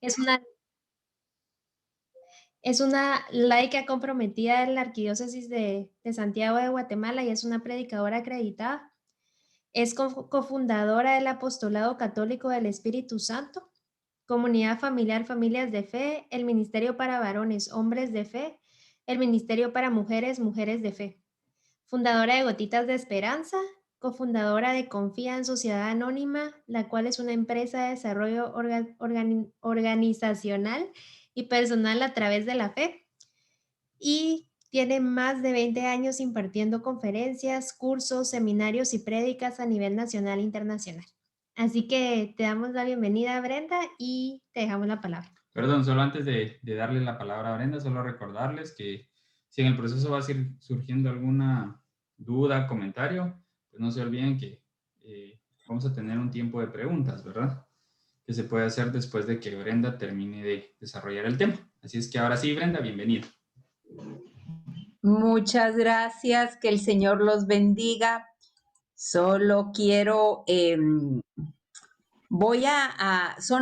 Es una, es una laica comprometida en la Arquidiócesis de Santiago de Guatemala y es una predicadora acreditada. Es cofundadora del Apostolado Católico del Espíritu Santo, Comunidad Familiar Familias de Fe, el Ministerio para Varones Hombres de Fe, el Ministerio para Mujeres Mujeres de Fe. Fundadora de Gotitas de Esperanza, cofundadora de Confía en Sociedad Anónima, la cual es una empresa de desarrollo organizacional y personal a través de la fe. Y tiene más de 20 años impartiendo conferencias, cursos, seminarios y prédicas a nivel nacional e internacional. Así que te damos la bienvenida, Brenda, y te dejamos la palabra. Perdón, solo antes de darle la palabra a Brenda, solo recordarles que si en el proceso va a ir surgiendo alguna duda, comentario, pues no se olviden que vamos a tener un tiempo de preguntas, ¿verdad? Que se puede hacer después de que Brenda termine de desarrollar el tema. Así es que ahora sí, Brenda, bienvenida. Muchas gracias, que el Señor los bendiga. Solo quiero, son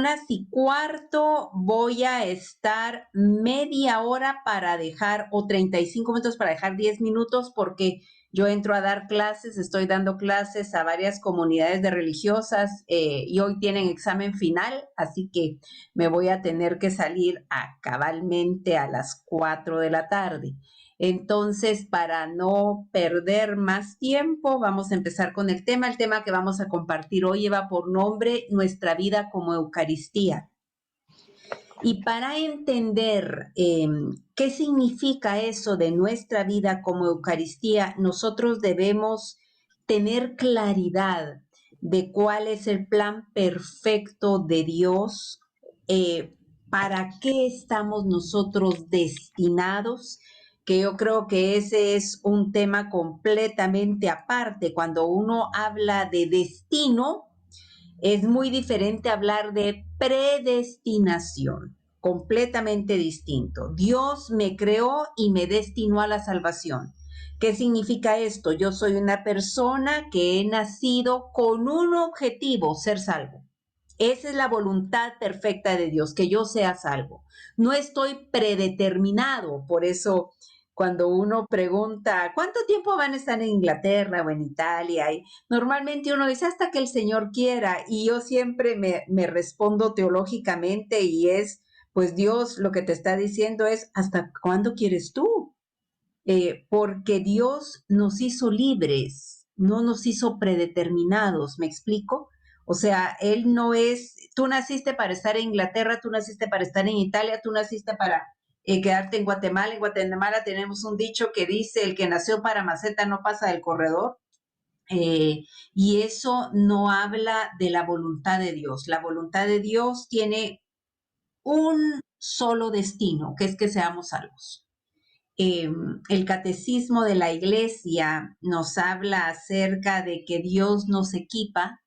las 1:15, voy a estar media hora para dejar, o 35 minutos para dejar 10 minutos, porque yo entro a dar clases, estoy dando clases a varias comunidades de religiosas y hoy tienen examen final, así que me voy a tener que salir cabalmente a las 4 de la tarde. Entonces, para no perder más tiempo, vamos a empezar con el tema. El tema que vamos a compartir hoy lleva por nombre Nuestra vida como Eucaristía. Y para entender qué significa eso de nuestra vida como Eucaristía, nosotros debemos tener claridad de cuál es el plan perfecto de Dios, para qué estamos nosotros destinados, que yo creo que ese es un tema completamente aparte. Cuando uno habla de destino, es muy diferente hablar de predestinación, completamente distinto. Dios me creó y me destinó a la salvación. ¿Qué significa esto? Yo soy una persona que he nacido con un objetivo, ser salvo. Esa es la voluntad perfecta de Dios, que yo sea salvo. No estoy predeterminado, por eso cuando uno pregunta, ¿cuánto tiempo van a estar en Inglaterra o en Italia? Y normalmente uno dice, hasta que el Señor quiera, y yo siempre me respondo teológicamente y es, pues Dios lo que te está diciendo es, ¿hasta cuándo quieres tú? Porque Dios nos hizo libres, no nos hizo predeterminados, ¿me explico? O sea, Él no es, tú naciste para estar en Inglaterra, tú naciste para estar en Italia, tú naciste para quedarte en Guatemala. En Guatemala tenemos un dicho que dice, el que nació para maceta no pasa del corredor. Y eso no habla de la voluntad de Dios. La voluntad de Dios tiene un solo destino, que es que seamos salvos. El catecismo de la iglesia nos habla acerca de que Dios nos equipa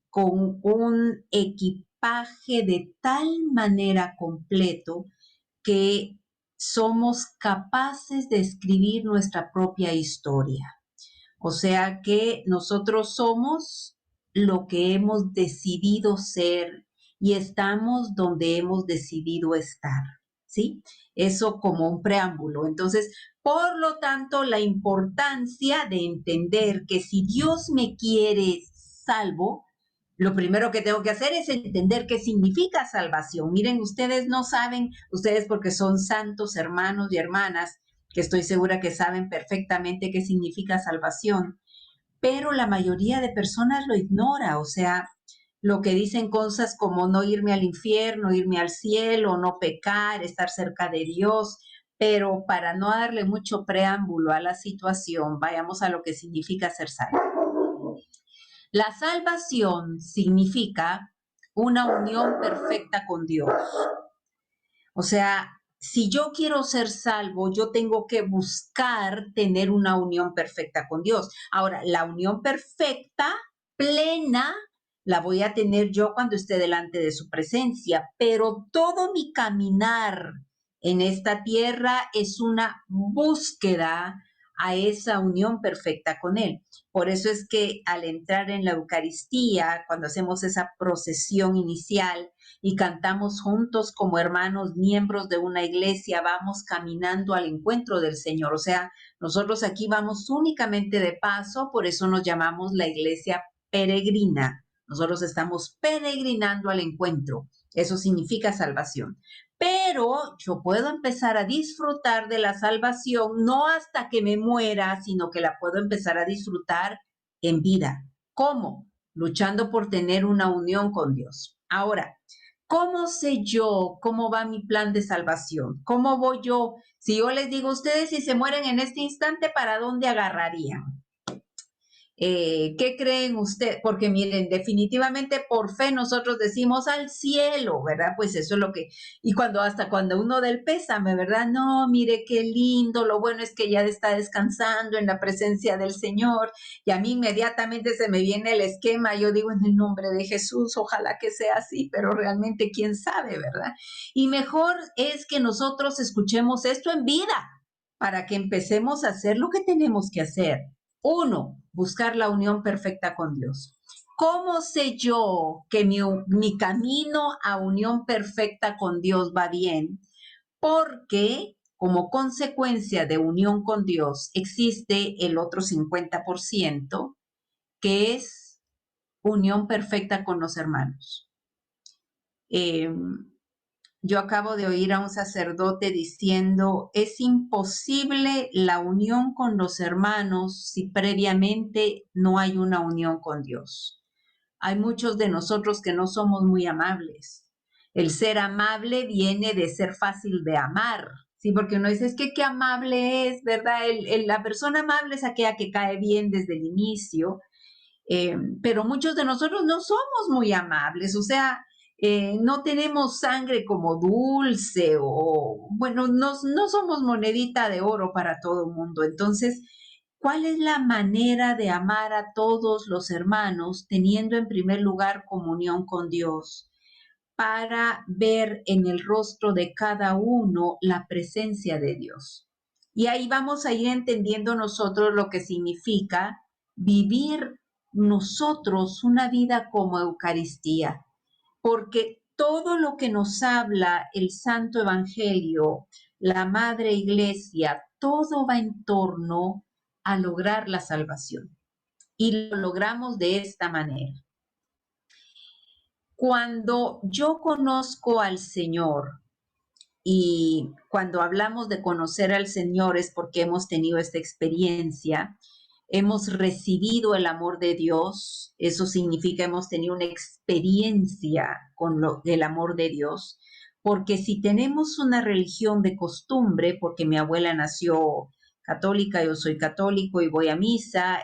con un equipaje de tal manera completo que somos capaces de escribir nuestra propia historia. O sea que nosotros somos lo que hemos decidido ser y estamos donde hemos decidido estar, ¿sí? Eso como un preámbulo. Entonces, por lo tanto, la importancia de entender que si Dios me quiere salvo, lo primero que tengo que hacer es entender qué significa salvación. Miren, ustedes no saben, ustedes porque son santos hermanos y hermanas, que estoy segura que saben perfectamente qué significa salvación, pero la mayoría de personas lo ignora, o sea, lo que dicen cosas como no irme al infierno, irme al cielo, no pecar, estar cerca de Dios, pero para no darle mucho preámbulo a la situación, vayamos a lo que significa ser salvo. La salvación significa una unión perfecta con Dios. O sea, si yo quiero ser salvo, yo tengo que buscar tener una unión perfecta con Dios. Ahora, la unión perfecta, plena, la voy a tener yo cuando esté delante de su presencia, pero todo mi caminar en esta tierra es una búsqueda a esa unión perfecta con Él. Por eso es que al entrar en la Eucaristía, cuando hacemos esa procesión inicial, y cantamos juntos como hermanos, miembros de una iglesia, vamos caminando al encuentro del Señor. O sea, nosotros aquí vamos únicamente de paso, por eso nos llamamos la iglesia peregrina. Nosotros estamos peregrinando al encuentro. Eso significa salvación. Pero yo puedo empezar a disfrutar de la salvación, no hasta que me muera, sino que la puedo empezar a disfrutar en vida. ¿Cómo? Luchando por tener una unión con Dios. Ahora, ¿cómo sé yo cómo va mi plan de salvación? ¿Cómo voy yo? Si yo les digo a ustedes, si se mueren en este instante, ¿para dónde agarrarían? ¿Qué creen ustedes? Porque miren, definitivamente por fe nosotros decimos al cielo, ¿verdad? Pues eso es lo que, y hasta cuando uno da el pésame, ¿verdad? No, mire qué lindo, lo bueno es que ya está descansando en la presencia del Señor, y a mí inmediatamente se me viene el esquema, yo digo en el nombre de Jesús, ojalá que sea así, pero realmente quién sabe, ¿verdad? Y mejor es que nosotros escuchemos esto en vida, para que empecemos a hacer lo que tenemos que hacer. 1, buscar la unión perfecta con Dios. ¿Cómo sé yo que mi camino a unión perfecta con Dios va bien? Porque como consecuencia de unión con Dios existe el otro 50%, que es unión perfecta con los hermanos. Yo acabo de oír a un sacerdote diciendo, es imposible la unión con los hermanos si previamente no hay una unión con Dios. Hay muchos de nosotros que no somos muy amables. El ser amable viene de ser fácil de amar, ¿sí? Porque uno dice, es que qué amable es, ¿verdad? La persona amable es aquella que cae bien desde el inicio, pero muchos de nosotros no somos muy amables, o sea, no tenemos sangre como dulce o, bueno, no somos monedita de oro para todo el mundo. Entonces, ¿cuál es la manera de amar a todos los hermanos teniendo en primer lugar comunión con Dios? Para ver en el rostro de cada uno la presencia de Dios. Y ahí vamos a ir entendiendo nosotros lo que significa vivir nosotros una vida como Eucaristía, porque todo lo que nos habla el Santo Evangelio, la Madre Iglesia, todo va en torno a lograr la salvación. Y lo logramos de esta manera. Cuando yo conozco al Señor, y cuando hablamos de conocer al Señor es porque hemos tenido esta experiencia, hemos recibido el amor de Dios, eso significa hemos tenido una experiencia con el amor de Dios, porque si tenemos una religión de costumbre, porque mi abuela nació católica, yo soy católico y voy a misa,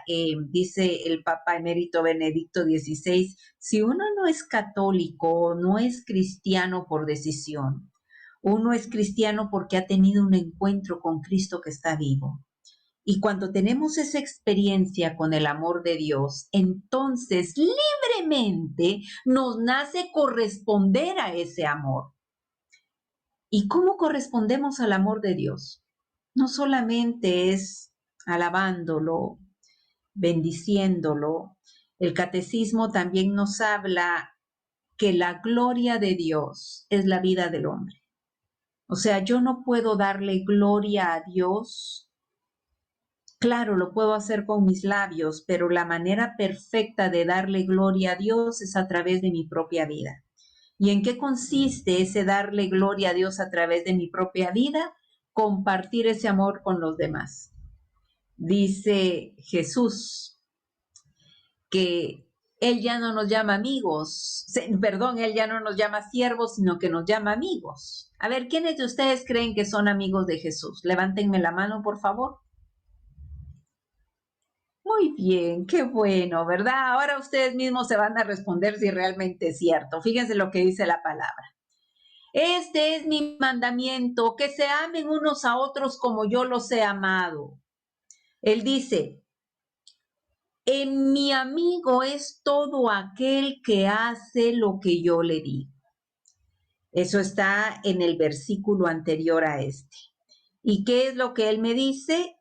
dice el Papa Emérito Benedicto XVI, si uno no es católico, no es cristiano por decisión, uno es cristiano porque ha tenido un encuentro con Cristo que está vivo. Y cuando tenemos esa experiencia con el amor de Dios, entonces libremente nos nace corresponder a ese amor. ¿Y cómo correspondemos al amor de Dios? No solamente es alabándolo, bendiciéndolo. El catecismo también nos habla que la gloria de Dios es la vida del hombre. O sea, yo no puedo darle gloria a Dios. Claro, lo puedo hacer con mis labios, pero la manera perfecta de darle gloria a Dios es a través de mi propia vida. ¿Y en qué consiste ese darle gloria a Dios a través de mi propia vida? Compartir ese amor con los demás. Dice Jesús que Él ya no nos llama amigos, Él ya no nos llama siervos, sino que nos llama amigos. A ver, ¿quiénes de ustedes creen que son amigos de Jesús? Levántenme la mano, por favor. Muy bien, qué bueno, ¿verdad? Ahora ustedes mismos se van a responder si realmente es cierto. Fíjense lo que dice la palabra. Este es mi mandamiento, que se amen unos a otros como yo los he amado. Él dice, en mi amigo es todo aquel que hace lo que yo le digo. Eso está en el versículo anterior a este. ¿Y qué es lo que él me dice?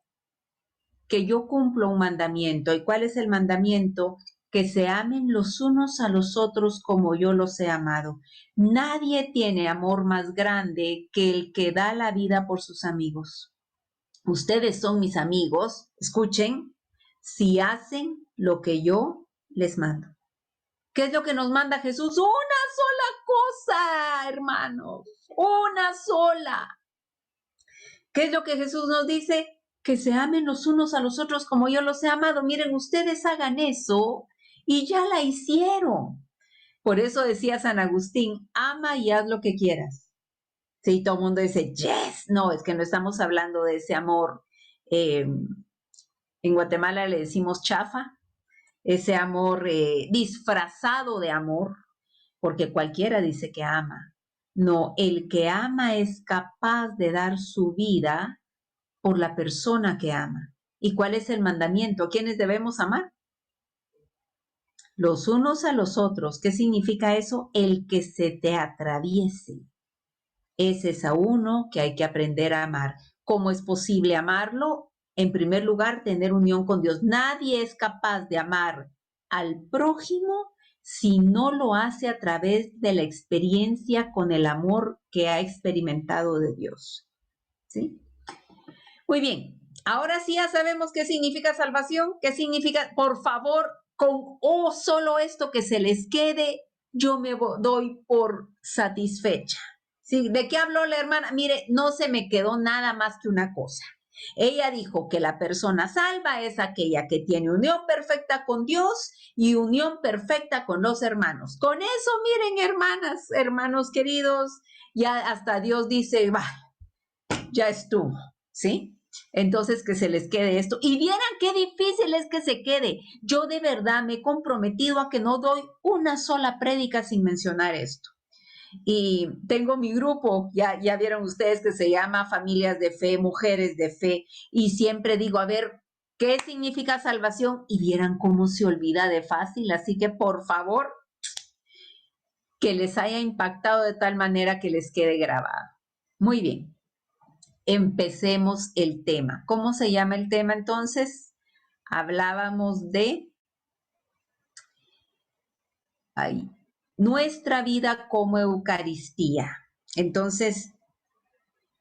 Que yo cumplo un mandamiento. ¿Y cuál es el mandamiento? que se amen los unos a los otros como yo los he amado. Nadie tiene amor más grande que el que da la vida por sus amigos. Ustedes son mis amigos, escuchen, si hacen lo que yo les mando. ¿Qué es lo que nos manda Jesús? Una sola cosa, hermanos, una sola. ¿Qué es lo que Jesús nos dice? Que se amen los unos a los otros como yo los he amado. Miren, ustedes hagan eso y ya la hicieron. Por eso decía San Agustín, ama y haz lo que quieras. Sí, todo el mundo dice, yes. No, es que no estamos hablando de ese amor. En Guatemala le decimos chafa, ese amor disfrazado de amor, porque cualquiera dice que ama. No, el que ama es capaz de dar su vida por la persona que ama. ¿Y cuál es el mandamiento? ¿A quiénes debemos amar? Los unos a los otros. ¿Qué significa eso? El que se te atraviese. Ese es a uno que hay que aprender a amar. ¿Cómo es posible amarlo? En primer lugar, tener unión con Dios. Nadie es capaz de amar al prójimo si no lo hace a través de la experiencia con el amor que ha experimentado de Dios. ¿Sí? Muy bien. Ahora sí ya sabemos qué significa salvación, qué significa, por favor, con solo esto que se les quede, yo me doy por satisfecha. ¿Sí? ¿De qué habló la hermana? Mire, no se me quedó nada más que una cosa. Ella dijo que la persona salva es aquella que tiene unión perfecta con Dios y unión perfecta con los hermanos. Con eso, miren, hermanas, hermanos queridos, ya hasta Dios dice, va, ya estuvo, ¿sí? Entonces que se les quede esto. Y vieran qué difícil es que se quede. Yo de verdad me he comprometido a que no doy una sola prédica sin mencionar esto. Y tengo mi grupo, ya vieron ustedes, que se llama Familias de Fe, Mujeres de Fe, y siempre digo, a ver, ¿qué significa salvación? Y vieran cómo se olvida de fácil, así que por favor, que les haya impactado de tal manera que les quede grabado. Muy bien, empecemos el tema. ¿Cómo se llama el tema entonces? Hablábamos de nuestra vida como Eucaristía. Entonces,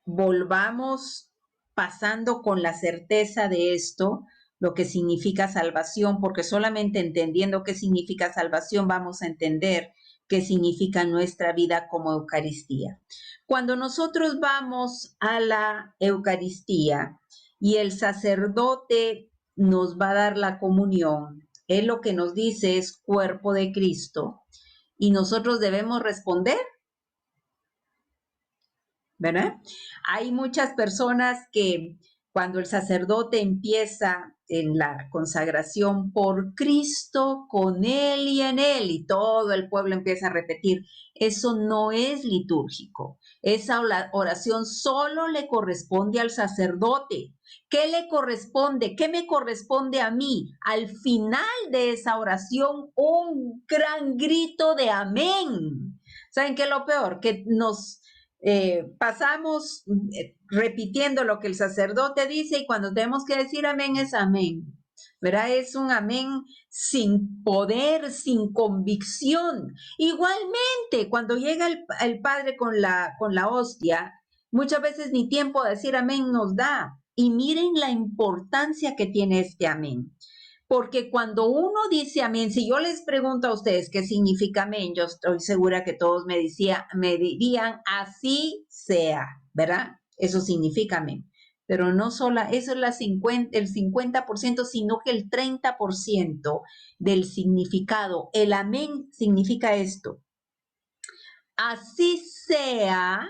volvamos pasando con la certeza de esto, lo que significa salvación, porque solamente entendiendo qué significa salvación vamos a entender qué significa nuestra vida como Eucaristía. Cuando nosotros vamos a la Eucaristía y el sacerdote nos va a dar la comunión, él lo que nos dice es cuerpo de Cristo y nosotros debemos responder, ¿verdad? Hay muchas personas que cuando el sacerdote empieza en la consagración por Cristo, con Él y en Él, y todo el pueblo empieza a repetir, eso no es litúrgico. Esa oración solo le corresponde al sacerdote. ¿Qué le corresponde? ¿Qué me corresponde a mí? Al final de esa oración, un gran grito de amén. ¿Saben qué es lo peor? Que nos pasamos repitiendo lo que el sacerdote dice y cuando tenemos que decir amén es amén, ¿verdad? Es un amén sin poder, sin convicción. Igualmente, cuando llega el Padre con la hostia, muchas veces ni tiempo de decir amén nos da. Y miren la importancia que tiene este amén. Porque cuando uno dice amén, si yo les pregunto a ustedes qué significa amén, yo estoy segura que todos me dirían así sea, ¿verdad? Eso significa amén. Pero no solo, eso es el 50%, sino que el 30% del significado. El amén significa esto. Así sea,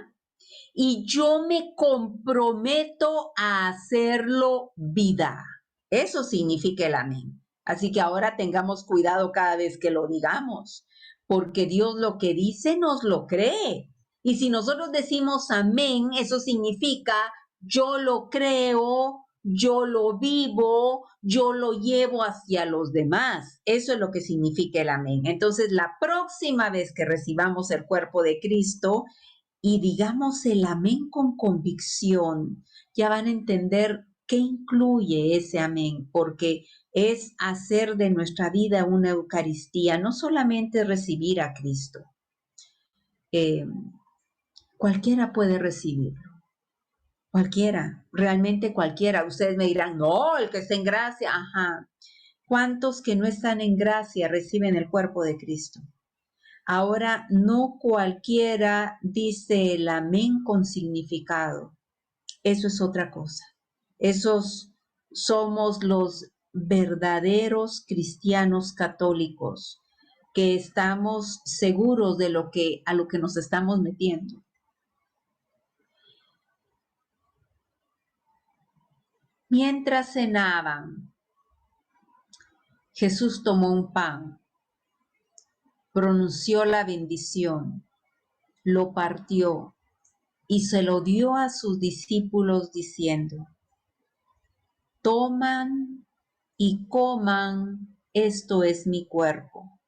y yo me comprometo a hacerlo vida. Eso significa el amén. Así que ahora tengamos cuidado cada vez que lo digamos, porque Dios lo que dice nos lo cree. Y si nosotros decimos amén, eso significa yo lo creo, yo lo vivo, yo lo llevo hacia los demás. Eso es lo que significa el amén. Entonces, la próxima vez que recibamos el cuerpo de Cristo, y digamos el amén con convicción, ya van a entender qué incluye ese amén, porque es hacer de nuestra vida una Eucaristía, no solamente recibir a Cristo. Cualquiera puede recibirlo. Cualquiera, realmente cualquiera. Ustedes me dirán, no, el que está en gracia, ajá. ¿Cuántos que no están en gracia reciben el cuerpo de Cristo? Ahora, no cualquiera dice el amén con significado. Eso es otra cosa. Esos somos los verdaderos cristianos católicos que estamos seguros de a lo que nos estamos metiendo. Mientras cenaban, Jesús tomó un pan, pronunció la bendición, lo partió y se lo dio a sus discípulos diciendo: toman y coman, esto es mi cuerpo.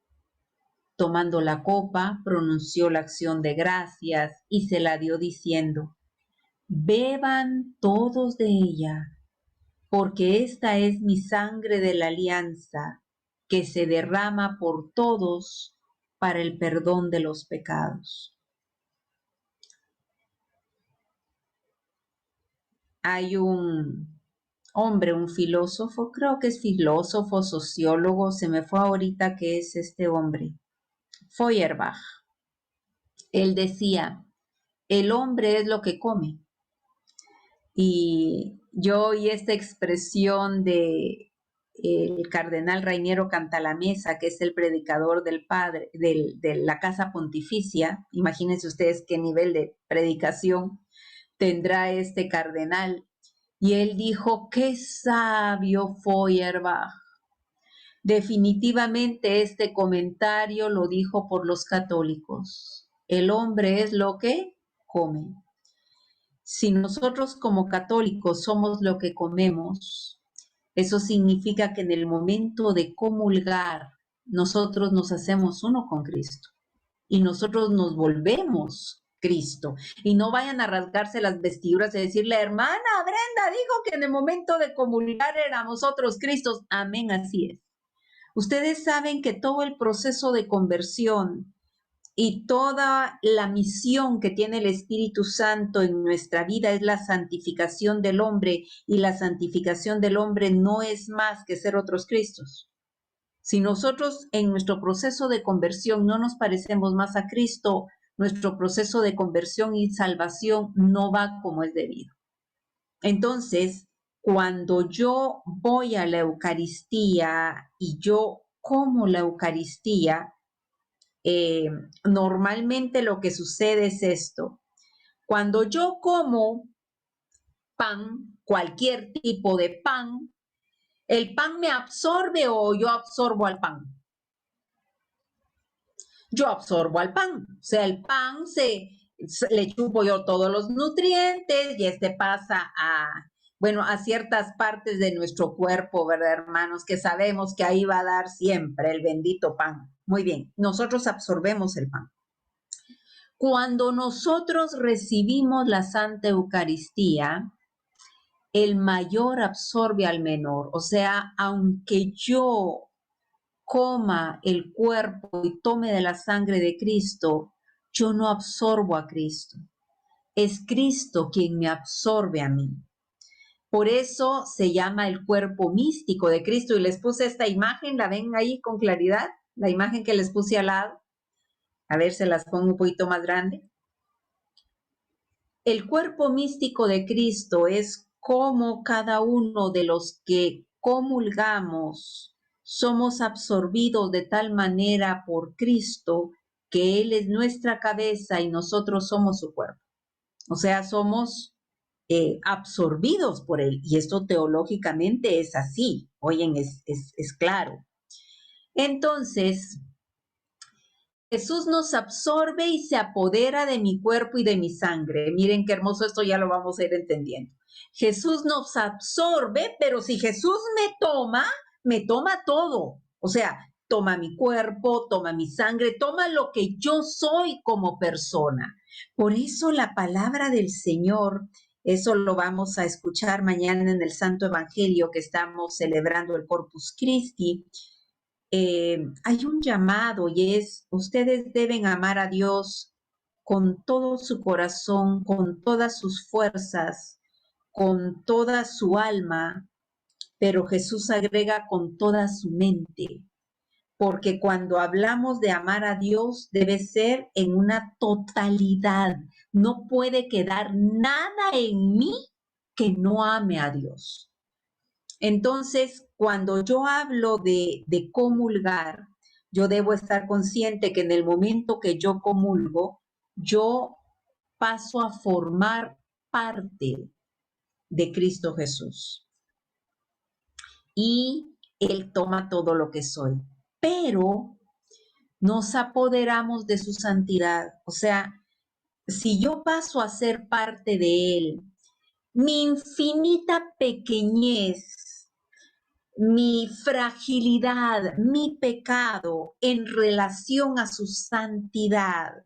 Tomando la copa, pronunció la acción de gracias y se la dio diciendo: beban todos de ella, porque esta es mi sangre de la alianza, que se derrama por todos para el perdón de los pecados. Hay un hombre, un filósofo, creo que es filósofo, sociólogo, se me fue ahorita que es este hombre, Feuerbach. Él decía, el hombre es lo que come. Y yo oí esta expresión de el cardenal Rainiero Cantalamessa, que es el predicador del padre, de la Casa Pontificia. Imagínense ustedes qué nivel de predicación tendrá este cardenal. Y él dijo, qué sabio Feuerbach. Definitivamente este comentario lo dijo por los católicos. El hombre es lo que come. Si nosotros como católicos somos lo que comemos, eso significa que en el momento de comulgar, nosotros nos hacemos uno con Cristo y nosotros nos volvemos Cristo. Y no vayan a rasgarse las vestiduras y decirle, hermana Brenda, dijo que en el momento de comulgar éramos otros Cristos. Amén, así es. Ustedes saben que todo el proceso de conversión y toda la misión que tiene el Espíritu Santo en nuestra vida es la santificación del hombre, y la santificación del hombre no es más que ser otros Cristos. Si nosotros en nuestro proceso de conversión no nos parecemos más a Cristo, nuestro proceso de conversión y salvación no va como es debido. Entonces, cuando yo voy a la Eucaristía y yo como la Eucaristía, normalmente lo que sucede es esto. Cuando yo como pan, cualquier tipo de pan, ¿el pan me absorbe o yo absorbo al pan? Yo absorbo al pan. O sea, el pan le chupo yo todos los nutrientes y pasa a ciertas partes de nuestro cuerpo, ¿verdad, hermanos? Que sabemos que ahí va a dar siempre el bendito pan. Muy bien, nosotros absorbemos el pan. Cuando nosotros recibimos la Santa Eucaristía, el mayor absorbe al menor. O sea, aunque yo coma el cuerpo y tome de la sangre de Cristo, yo no absorbo a Cristo. Es Cristo quien me absorbe a mí. Por eso se llama el cuerpo místico de Cristo. Y les puse esta imagen, ¿la ven ahí con claridad? La imagen que les puse al lado. A ver, se las pongo un poquito más grande. El cuerpo místico de Cristo es como cada uno de los que comulgamos somos absorbidos de tal manera por Cristo que Él es nuestra cabeza y nosotros somos su cuerpo. O sea, somos absorbidos por Él. Y esto teológicamente es así. Oyen, es claro. Entonces, Jesús nos absorbe y se apodera de mi cuerpo y de mi sangre. Miren qué hermoso, esto ya lo vamos a ir entendiendo. Jesús nos absorbe, pero si Jesús me toma todo. O sea, toma mi cuerpo, toma mi sangre, toma lo que yo soy como persona. Por eso la palabra del Señor Eso lo vamos a escuchar mañana en el Santo Evangelio que estamos celebrando el Corpus Christi. Hay un llamado y es, ustedes deben amar a Dios con todo su corazón, con todas sus fuerzas, con toda su alma, pero Jesús agrega con toda su mente, porque cuando hablamos de amar a Dios debe ser en una totalidad. No puede quedar nada en mí que no ame a Dios. Entonces, cuando yo hablo de comulgar, yo debo estar consciente que en el momento que yo comulgo, yo paso a formar parte de Cristo Jesús. Y Él toma todo lo que soy. Pero nos apoderamos de su santidad. O sea, si yo paso a ser parte de Él, mi infinita pequeñez, mi fragilidad, mi pecado en relación a su santidad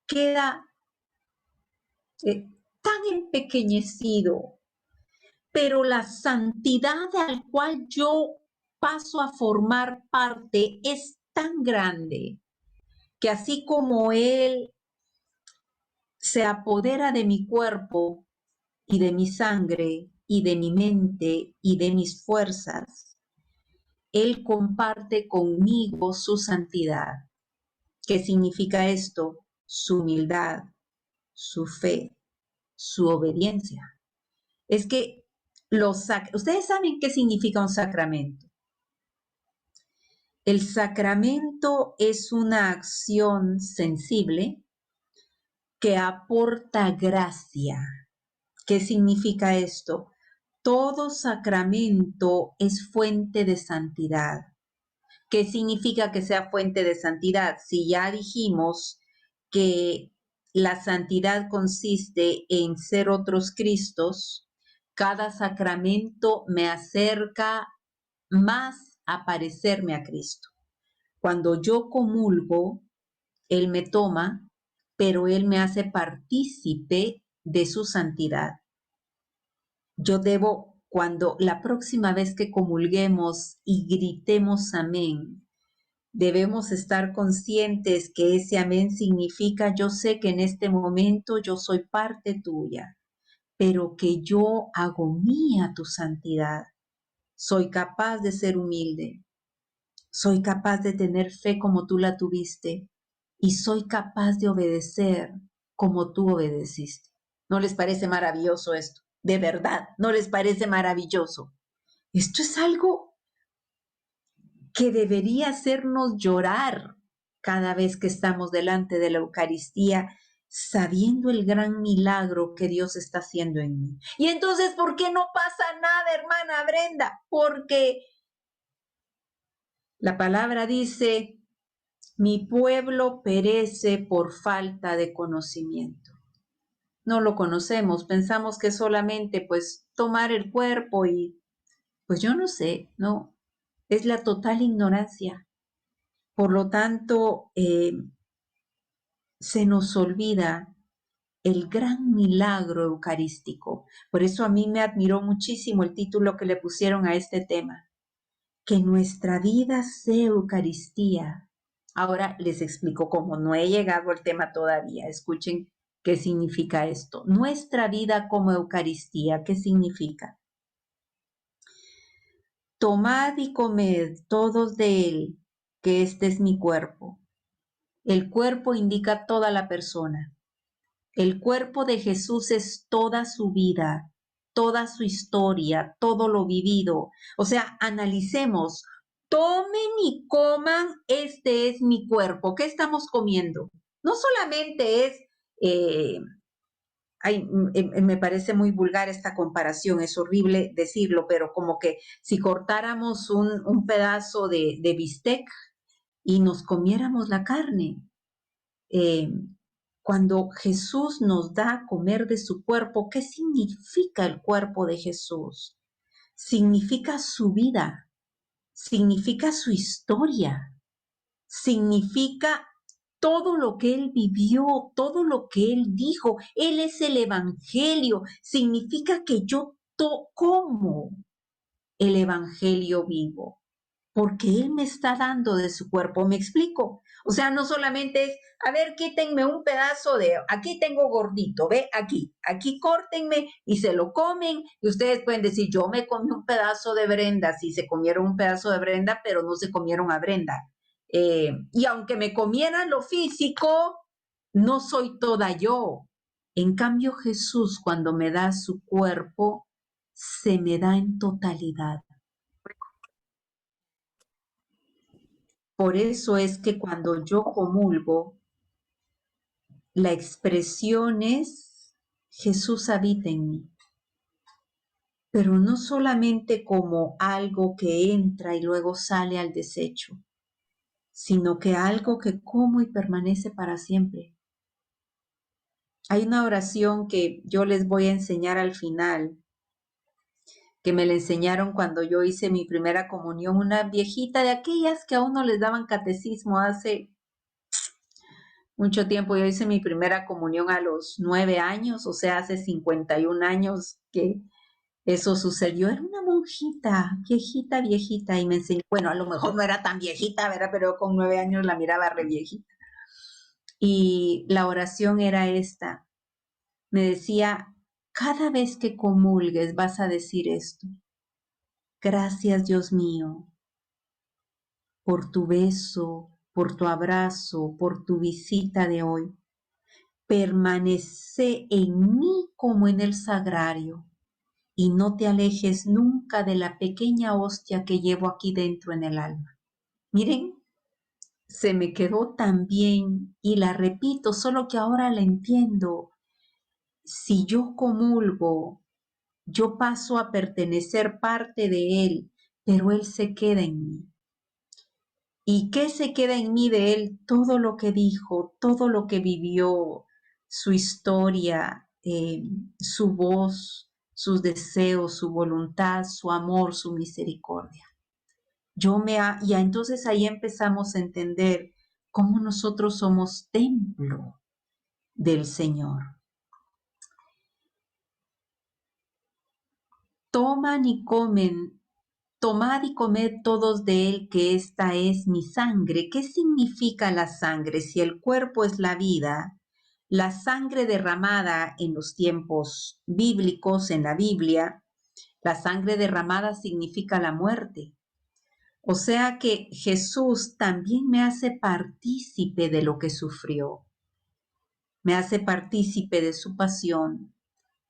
queda tan empequeñecido, pero la santidad al cual yo paso a formar parte es tan grande que así como Él se apodera de mi cuerpo y de mi sangre y de mi mente y de mis fuerzas, Él comparte conmigo su santidad. ¿Qué significa esto? Su humildad, su fe, su obediencia. Es que ustedes saben qué significa un sacramento. El sacramento es una acción sensible que aporta gracia. ¿Qué significa esto? Todo sacramento es fuente de santidad. ¿Qué significa que sea fuente de santidad? Si ya dijimos que la santidad consiste en ser otros Cristos, cada sacramento me acerca más a parecerme a Cristo. Cuando yo comulgo, Él me toma, pero Él me hace partícipe de su santidad. Yo debo, cuando la próxima vez que comulguemos y gritemos amén, debemos estar conscientes que ese amén significa yo sé que en este momento yo soy parte tuya, pero que yo hago mía tu santidad. Soy capaz de ser humilde, soy capaz de tener fe como tú la tuviste y soy capaz de obedecer como tú obedeciste. ¿No les parece maravilloso esto? De verdad, ¿no les parece maravilloso? Esto es algo que debería hacernos llorar cada vez que estamos delante de la Eucaristía, sabiendo el gran milagro que Dios está haciendo en mí. Y entonces, ¿por qué no pasa nada, hermana Brenda? Porque la palabra dice, mi pueblo perece por falta de conocimiento. No lo conocemos, pensamos que solamente pues tomar el cuerpo y pues yo no sé, no, es la total ignorancia. Por lo tanto, se nos olvida el gran milagro eucarístico. Por eso a mí me admiró muchísimo el título que le pusieron a este tema, que nuestra vida sea Eucaristía. Ahora les explico cómo, no he llegado al tema todavía, escuchen qué significa esto. Nuestra vida como Eucaristía, ¿qué significa? Tomad y comed todos de él, que este es mi cuerpo. El cuerpo indica toda la persona. El cuerpo de Jesús es toda su vida, toda su historia, todo lo vivido. O sea, analicemos, tomen y coman, este es mi cuerpo. ¿Qué estamos comiendo? No solamente es, me parece muy vulgar esta comparación, es horrible decirlo, pero como que si cortáramos un pedazo de bistec y nos comiéramos la carne. Cuando Jesús nos da a comer de su cuerpo, ¿qué significa el cuerpo de Jesús? Significa su vida, significa su historia, significa todo lo que Él vivió, todo lo que Él dijo. Él es el Evangelio. Significa que yo como el Evangelio vivo, porque Él me está dando de su cuerpo. ¿Me explico? O sea, no solamente es, a ver, quítenme un pedazo de, aquí tengo gordito, ve, aquí córtenme y se lo comen. Y ustedes pueden decir, yo me comí un pedazo de Brenda, sí, se comieron un pedazo de Brenda, pero no se comieron a Brenda. Y aunque me comieran lo físico, no soy toda yo. En cambio, Jesús, cuando me da su cuerpo, se me da en totalidad. Por eso es que cuando yo comulgo, la expresión es Jesús habita en mí, pero no solamente como algo que entra y luego sale al desecho, sino que algo que como y permanece para siempre. Hay una oración que yo les voy a enseñar al final, que me la enseñaron cuando yo hice mi primera comunión, una viejita de aquellas que a uno les daban catecismo hace mucho tiempo. Yo hice mi primera comunión a los 9 años, o sea, hace 51 años que eso sucedió. Era una monjita, viejita, y me enseñó, bueno, a lo mejor no era tan viejita, ¿verdad? Pero con 9 años la miraba re viejita. Y la oración era esta. Me decía, cada vez que comulgues vas a decir esto. Gracias, Dios mío, por tu beso, por tu abrazo, por tu visita de hoy. Permanece en mí como en el sagrario y no te alejes nunca de la pequeña hostia que llevo aquí dentro en el alma. Miren, se me quedó tan bien y la repito, solo que ahora la entiendo. Si yo comulgo, yo paso a pertenecer parte de Él, pero Él se queda en mí. ¿Y qué se queda en mí de Él? Todo lo que dijo, todo lo que vivió, su historia, su voz, sus deseos, su voluntad, su amor, su misericordia. Y entonces ahí empezamos a entender cómo nosotros somos templo del Señor. Toman y comen, tomad y comed todos de él, que esta es mi sangre. ¿Qué significa la sangre? Si el cuerpo es la vida, la sangre derramada en los tiempos bíblicos, en la Biblia, la sangre derramada significa la muerte. O sea que Jesús también me hace partícipe de lo que sufrió. Me hace partícipe de su pasión,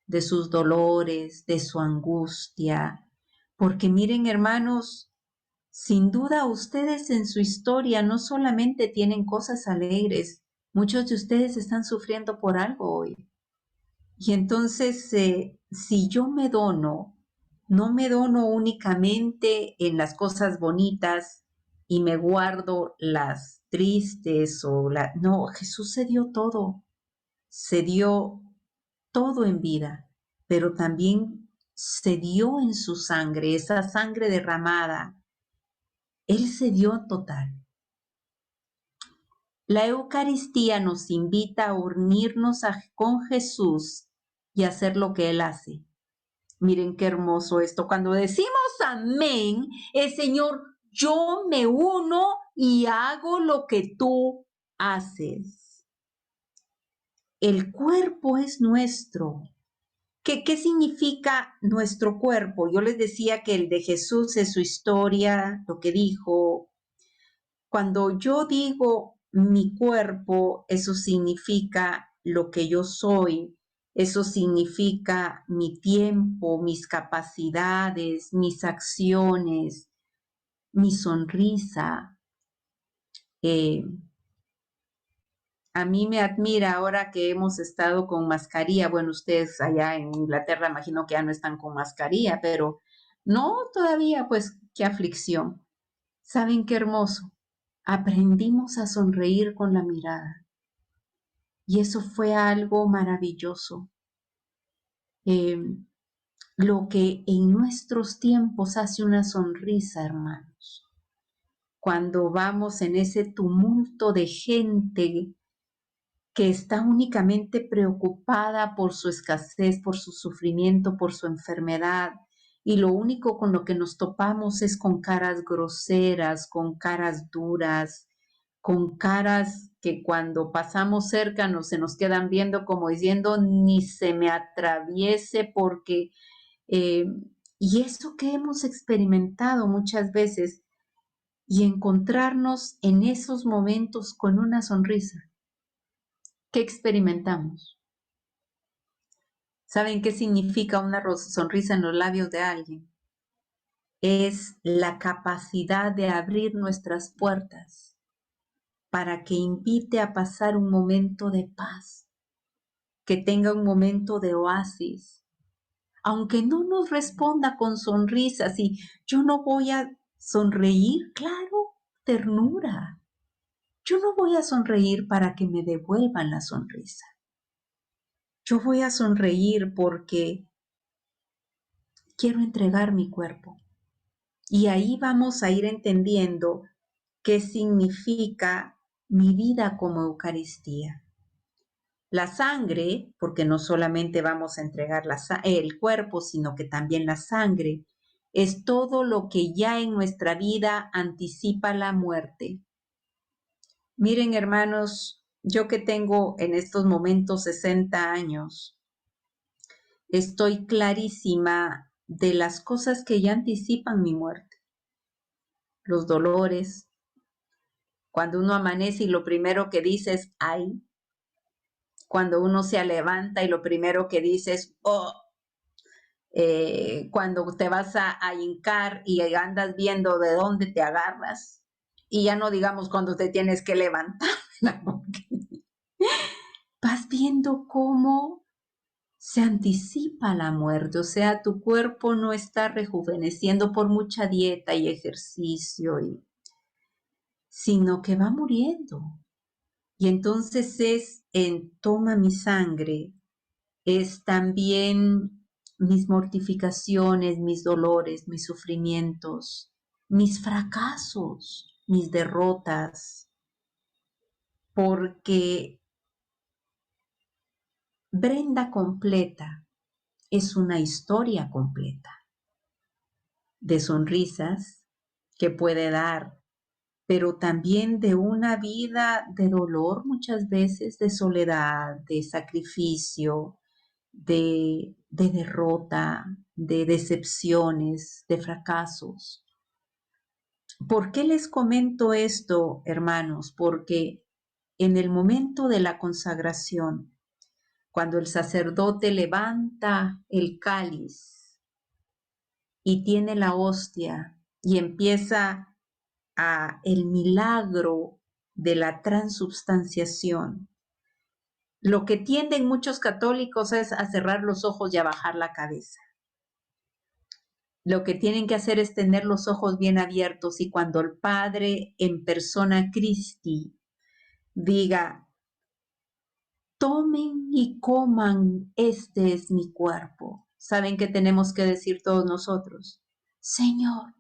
de sus dolores, de su angustia. Porque miren, hermanos, sin duda ustedes en su historia no solamente tienen cosas alegres, muchos de ustedes están sufriendo por algo hoy. Y entonces, si yo me dono, no me dono únicamente en las cosas bonitas y me guardo las tristes No, Jesús se dio todo en vida, pero también se dio en su sangre, esa sangre derramada. Él se dio total. La Eucaristía nos invita a unirnos con Jesús y hacer lo que Él hace. Miren qué hermoso esto. Cuando decimos amén, el Señor, yo me uno y hago lo que tú haces. El cuerpo es nuestro. ¿Qué significa nuestro cuerpo? Yo les decía que el de Jesús es su historia, lo que dijo. Cuando yo digo mi cuerpo, eso significa lo que yo soy, eso significa mi tiempo, mis capacidades, mis acciones, mi sonrisa. A mí me admira ahora que hemos estado con mascarilla. Bueno, ustedes allá en Inglaterra imagino que ya no están con mascarilla, pero no todavía, pues qué aflicción. ¿Saben qué hermoso? Aprendimos a sonreír con la mirada y eso fue algo maravilloso. Lo que en nuestros tiempos hace una sonrisa, hermanos. cuando vamos en ese tumulto de gente que está únicamente preocupada por su escasez, por su sufrimiento, por su enfermedad, y lo único con lo que nos topamos es con caras groseras, con caras duras, con caras que cuando pasamos cerca se nos quedan viendo como diciendo ni se me atraviese porque, y eso que hemos experimentado muchas veces, y encontrarnos en esos momentos con una sonrisa. ¿Qué experimentamos? ¿Saben qué significa una sonrisa en los labios de alguien? Es la capacidad de abrir nuestras puertas para que invite a pasar un momento de paz, que tenga un momento de oasis. Aunque no nos responda con sonrisas y yo no voy a sonreír, claro, ternura. Yo no voy a sonreír para que me devuelvan la sonrisa. Yo voy a sonreír porque quiero entregar mi cuerpo. Y ahí vamos a ir entendiendo qué significa mi vida como Eucaristía. La sangre, porque no solamente vamos a entregar el cuerpo, sino que también la sangre, es todo lo que ya en nuestra vida anticipa la muerte. Miren, hermanos, yo que tengo en estos momentos 60 años, estoy clarísima de las cosas que ya anticipan mi muerte. Los dolores, cuando uno amanece y lo primero que dice es ay, cuando uno se levanta y lo primero que dice es oh, cuando te vas a hincar y andas viendo de dónde te agarras, y ya no digamos cuando te tienes que levantar, vas viendo cómo se anticipa la muerte, o sea, tu cuerpo no está rejuveneciendo por mucha dieta y ejercicio, sino que va muriendo. Y entonces es en toma mi sangre, es también mis mortificaciones, mis dolores, mis sufrimientos, mis fracasos, mis derrotas, porque Brenda completa es una historia completa de sonrisas que puede dar, pero también de una vida de dolor muchas veces, de soledad, de sacrificio, de derrota, de decepciones, de fracasos. ¿Por qué les comento esto, hermanos? Porque en el momento de la consagración, cuando el sacerdote levanta el cáliz y tiene la hostia y empieza el milagro de la transubstanciación, lo que tienden muchos católicos es a cerrar los ojos y a bajar la cabeza. Lo que tienen que hacer es tener los ojos bien abiertos y cuando el Padre en persona Christi diga, tomen y coman, este es mi cuerpo. ¿Saben qué tenemos que decir todos nosotros? Señor,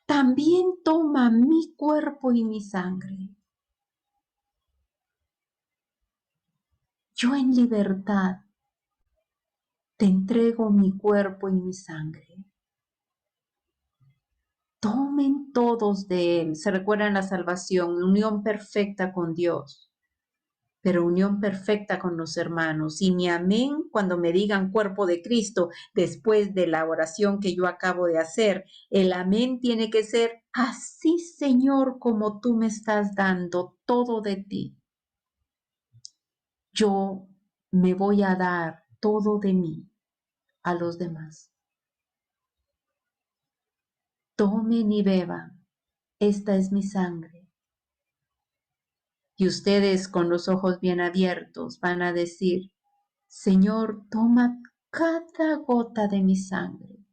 también toma mi cuerpo y mi sangre. Yo en libertad te entrego mi cuerpo y mi sangre. Tomen todos de él. Se recuerdan la salvación, unión perfecta con Dios, pero unión perfecta con los hermanos. Y mi amén cuando me digan cuerpo de Cristo, después de la oración que yo acabo de hacer, el amén tiene que ser así, Señor, como tú me estás dando todo de ti. Yo me voy a dar todo de mí a los demás. Tomen y beban, esta es mi sangre. Y ustedes con los ojos bien abiertos van a decir, Señor, toma cada gota de mi sangre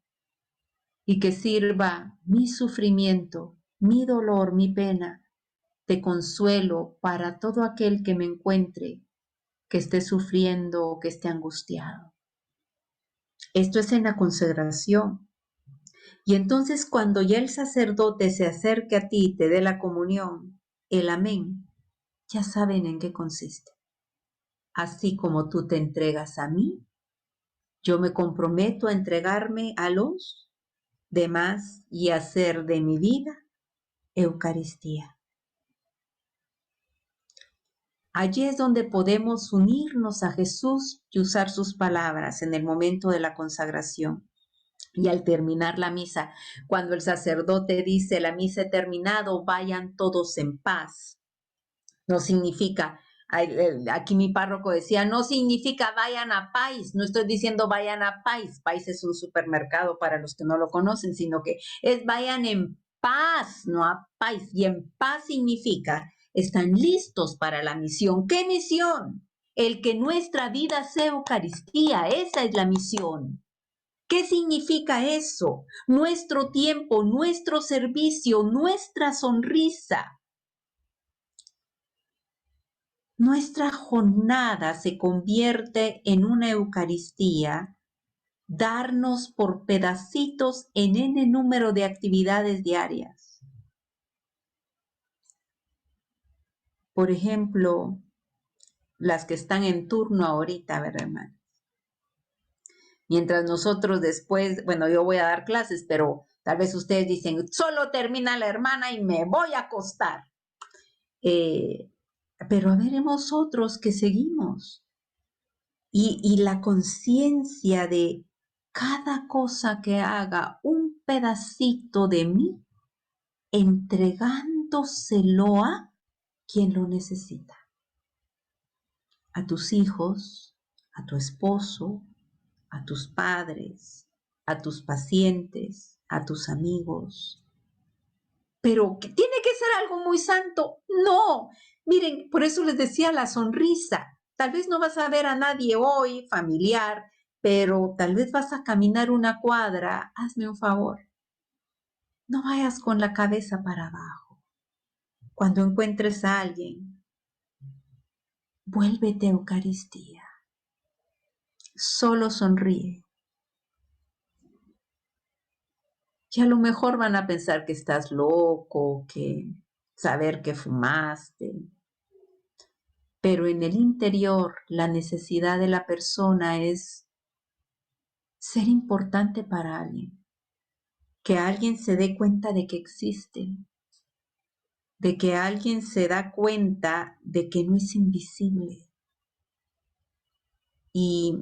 y que sirva mi sufrimiento, mi dolor, mi pena, de consuelo para todo aquel que me encuentre, que esté sufriendo o que esté angustiado. Esto es en la consagración. Y entonces cuando ya el sacerdote se acerque a ti y te dé la comunión, el amén, ya saben en qué consiste. Así como tú te entregas a mí, yo me comprometo a entregarme a los demás y hacer de mi vida Eucaristía. Allí es donde podemos unirnos a Jesús y usar sus palabras en el momento de la consagración. Y al terminar la misa, cuando el sacerdote dice la misa he terminado, vayan todos en paz. No significa, aquí mi párroco decía, no significa vayan a Pais, no estoy diciendo vayan a Pais, Pais es un supermercado para los que no lo conocen, sino que es vayan en paz, no a Pais. Y en paz significa, están listos para la misión. ¿Qué misión? El que nuestra vida sea Eucaristía, esa es la misión. ¿Qué significa eso? Nuestro tiempo, nuestro servicio, nuestra sonrisa. Nuestra jornada se convierte en una Eucaristía, darnos por pedacitos en N número de actividades diarias. Por ejemplo, las que están en turno ahorita, ¿verdad, hermano? Mientras nosotros después, bueno, yo voy a dar clases, pero tal vez ustedes dicen, solo termina la hermana y me voy a acostar. Pero veremos otros que seguimos. Y la conciencia de cada cosa que haga un pedacito de mí, entregándoselo a quien lo necesita. A tus hijos, a tu esposo, a tus padres, a tus pacientes, a tus amigos. Pero ¿que tiene que ser algo muy santo? No. Miren, por eso les decía la sonrisa. Tal vez no vas a ver a nadie hoy, familiar, pero tal vez vas a caminar una cuadra. Hazme un favor. No vayas con la cabeza para abajo. Cuando encuentres a alguien, vuélvete a Eucaristía. Solo sonríe. Y a lo mejor van a pensar que estás loco, que saber que fumaste. Pero en el interior, la necesidad de la persona es ser importante para alguien. Que alguien se dé cuenta de que existe. De que alguien se da cuenta de que no es invisible. Y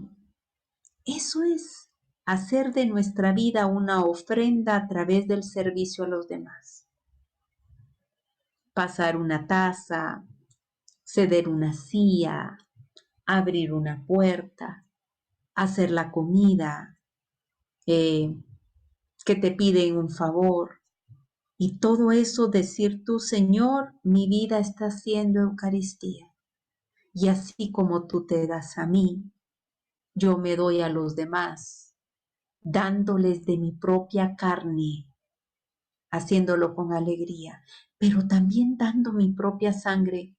eso es hacer de nuestra vida una ofrenda a través del servicio a los demás. Pasar una taza, ceder una silla, abrir una puerta, hacer la comida, que te piden un favor. Y todo eso decir tú, Señor, mi vida está siendo Eucaristía. Y así como tú te das a mí, yo me doy a los demás, dándoles de mi propia carne, haciéndolo con alegría, pero también dando mi propia sangre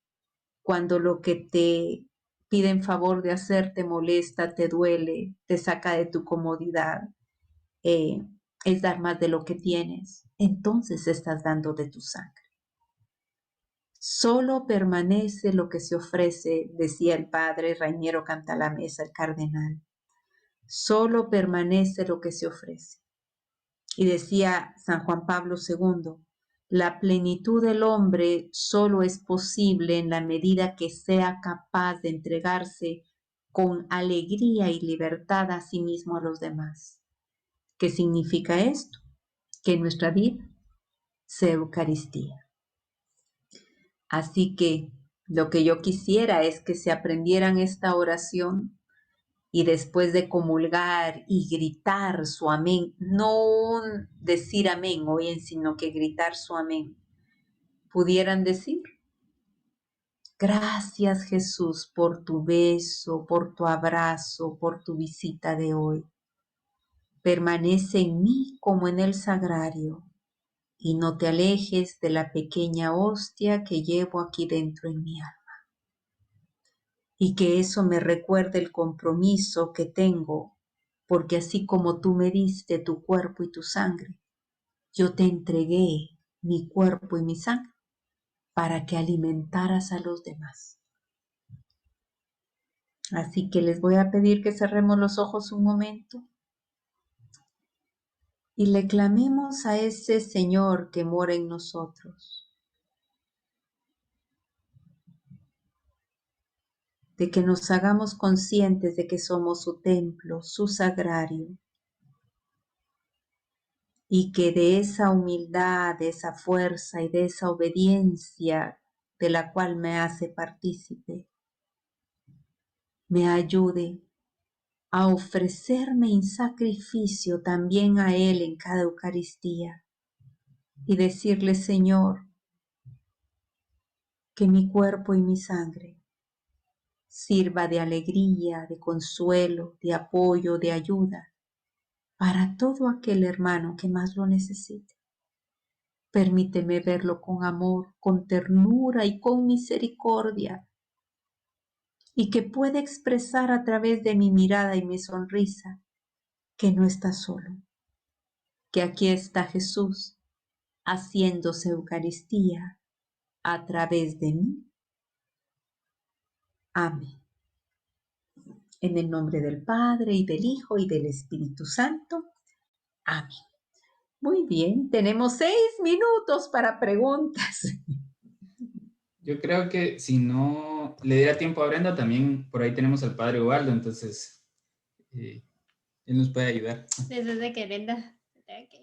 cuando lo que te piden favor de hacer te molesta, te duele, te saca de tu comodidad, es dar más de lo que tienes, entonces estás dando de tu sangre. Solo permanece lo que se ofrece, decía el padre Rainiero Cantalamessa, el cardenal. Solo permanece lo que se ofrece. Y decía San Juan Pablo II, la plenitud del hombre solo es posible en la medida que sea capaz de entregarse con alegría y libertad a sí mismo a los demás. ¿Qué significa esto? Que nuestra vida sea Eucaristía. Así que lo que yo quisiera es que se aprendieran esta oración y después de comulgar y gritar su amén, no decir amén hoy, sino que gritar su amén, pudieran decir, gracias Jesús por tu beso, por tu abrazo, por tu visita de hoy. Permanece en mí como en el sagrario y no te alejes de la pequeña hostia que llevo aquí dentro en mi alma. Y que eso me recuerde el compromiso que tengo, porque así como tú me diste tu cuerpo y tu sangre, yo te entregué mi cuerpo y mi sangre para que alimentaras a los demás. Así que les voy a pedir que cerremos los ojos un momento y le clamemos a ese Señor que mora en nosotros, de que nos hagamos conscientes de que somos su templo, su sagrario, y que de esa humildad, de esa fuerza y de esa obediencia de la cual me hace partícipe, me ayude a ofrecerme en sacrificio también a Él en cada Eucaristía y decirle, Señor, que mi cuerpo y mi sangre sirva de alegría, de consuelo, de apoyo, de ayuda para todo aquel hermano que más lo necesite. Permíteme verlo con amor, con ternura y con misericordia, y que pueda expresar a través de mi mirada y mi sonrisa que no está solo, que aquí está Jesús haciéndose Eucaristía a través de mí. Amén. En el nombre del Padre, y del Hijo, y del Espíritu Santo. Amén. Muy bien, tenemos 6 minutos para preguntas. Yo creo que si no le diera tiempo a Brenda, también por ahí tenemos al padre Ubaldo, entonces él nos puede ayudar. Desde que Brenda.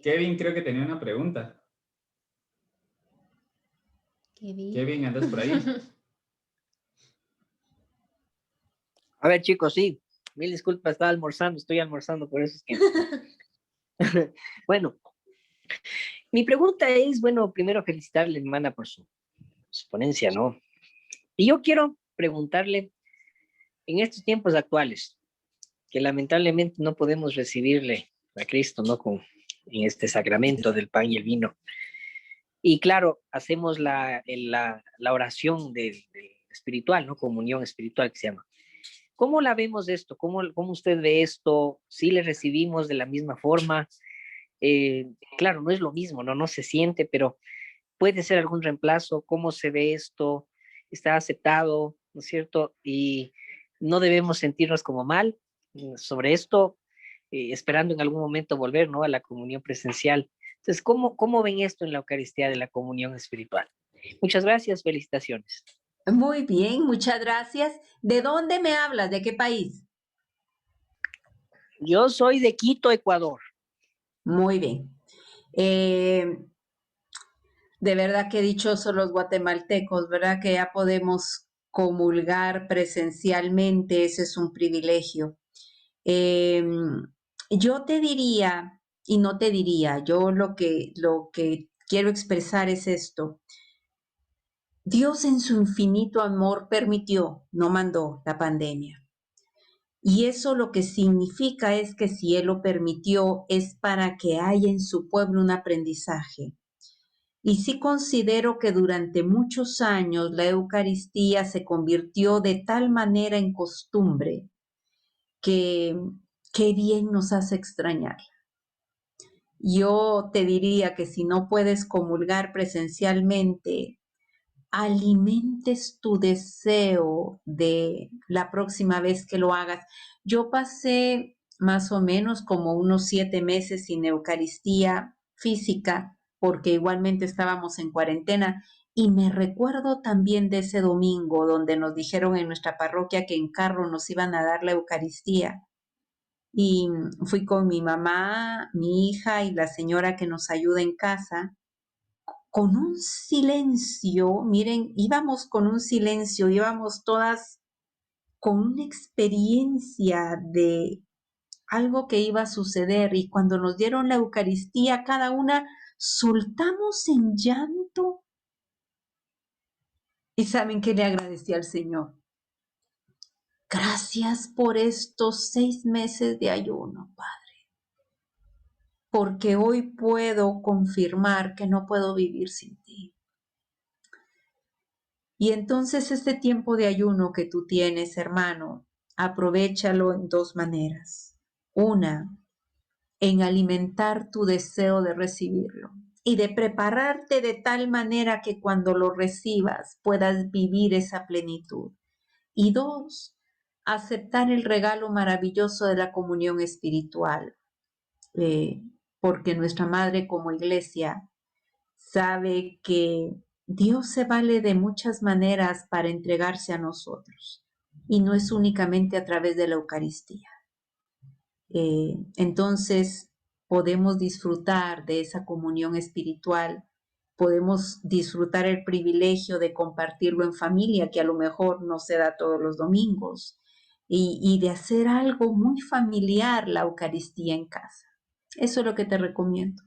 Kevin creo que tenía una pregunta. Kevin, ¿andas por ahí? A ver, chicos, sí, mil disculpas, estoy almorzando, por eso es que... Bueno, mi pregunta es, bueno, primero felicitarle, hermana, por su ponencia, ¿no? Y yo quiero preguntarle, en estos tiempos actuales, que lamentablemente no podemos recibirle a Cristo, ¿no? En este sacramento del pan y el vino. Y claro, hacemos la oración del espiritual, ¿no? Comunión espiritual que se llama. ¿Cómo la vemos esto? ¿Cómo usted ve esto? ¿Sí le recibimos de la misma forma? Claro, no es lo mismo, ¿no? No se siente, pero puede ser algún reemplazo. ¿Cómo se ve esto? ¿Está aceptado? ¿No es cierto? Y no debemos sentirnos como mal sobre esto, esperando en algún momento volver, ¿no? A la comunión presencial. Entonces, ¿cómo ven esto en la Eucaristía de la comunión espiritual? Muchas gracias, felicitaciones. Muy bien, muchas gracias. ¿De dónde me hablas? ¿De qué país? Yo soy de Quito, Ecuador. Muy bien. De verdad que dichosos los guatemaltecos, ¿verdad? Que ya podemos comulgar presencialmente, ese es un privilegio. Yo te diría, y no te diría, yo lo que quiero expresar es esto. Dios en su infinito amor permitió, no mandó la pandemia. Y eso lo que significa es que si Él lo permitió es para que haya en su pueblo un aprendizaje. Y sí considero que durante muchos años la Eucaristía se convirtió de tal manera en costumbre que qué bien nos hace extrañar. Yo te diría que si no puedes comulgar presencialmente, alimentes tu deseo de la próxima vez que lo hagas. Yo pasé más o menos como unos 7 meses sin Eucaristía física, porque igualmente estábamos en cuarentena, y me recuerdo también de ese domingo donde nos dijeron en nuestra parroquia que en carro nos iban a dar la Eucaristía. Y fui con mi mamá, mi hija y la señora que nos ayuda en casa, con un silencio, miren, íbamos con un silencio, íbamos todas con una experiencia de algo que iba a suceder, y cuando nos dieron la Eucaristía, cada una soltamos en llanto. ¿Y saben qué le agradecí al Señor? Gracias por estos 6 meses de ayuno, Padre, porque hoy puedo confirmar que no puedo vivir sin ti. Y entonces este tiempo de ayuno que tú tienes, hermano, aprovéchalo en 2 maneras. Una, en alimentar tu deseo de recibirlo y de prepararte de tal manera que cuando lo recibas puedas vivir esa plenitud. Y 2, aceptar el regalo maravilloso de la comunión espiritual, porque nuestra madre como iglesia sabe que Dios se vale de muchas maneras para entregarse a nosotros y no es únicamente a través de la Eucaristía. Entonces podemos disfrutar de esa comunión espiritual, podemos disfrutar el privilegio de compartirlo en familia, que a lo mejor no se da todos los domingos, y de hacer algo muy familiar, la Eucaristía en casa. Eso es lo que te recomiendo.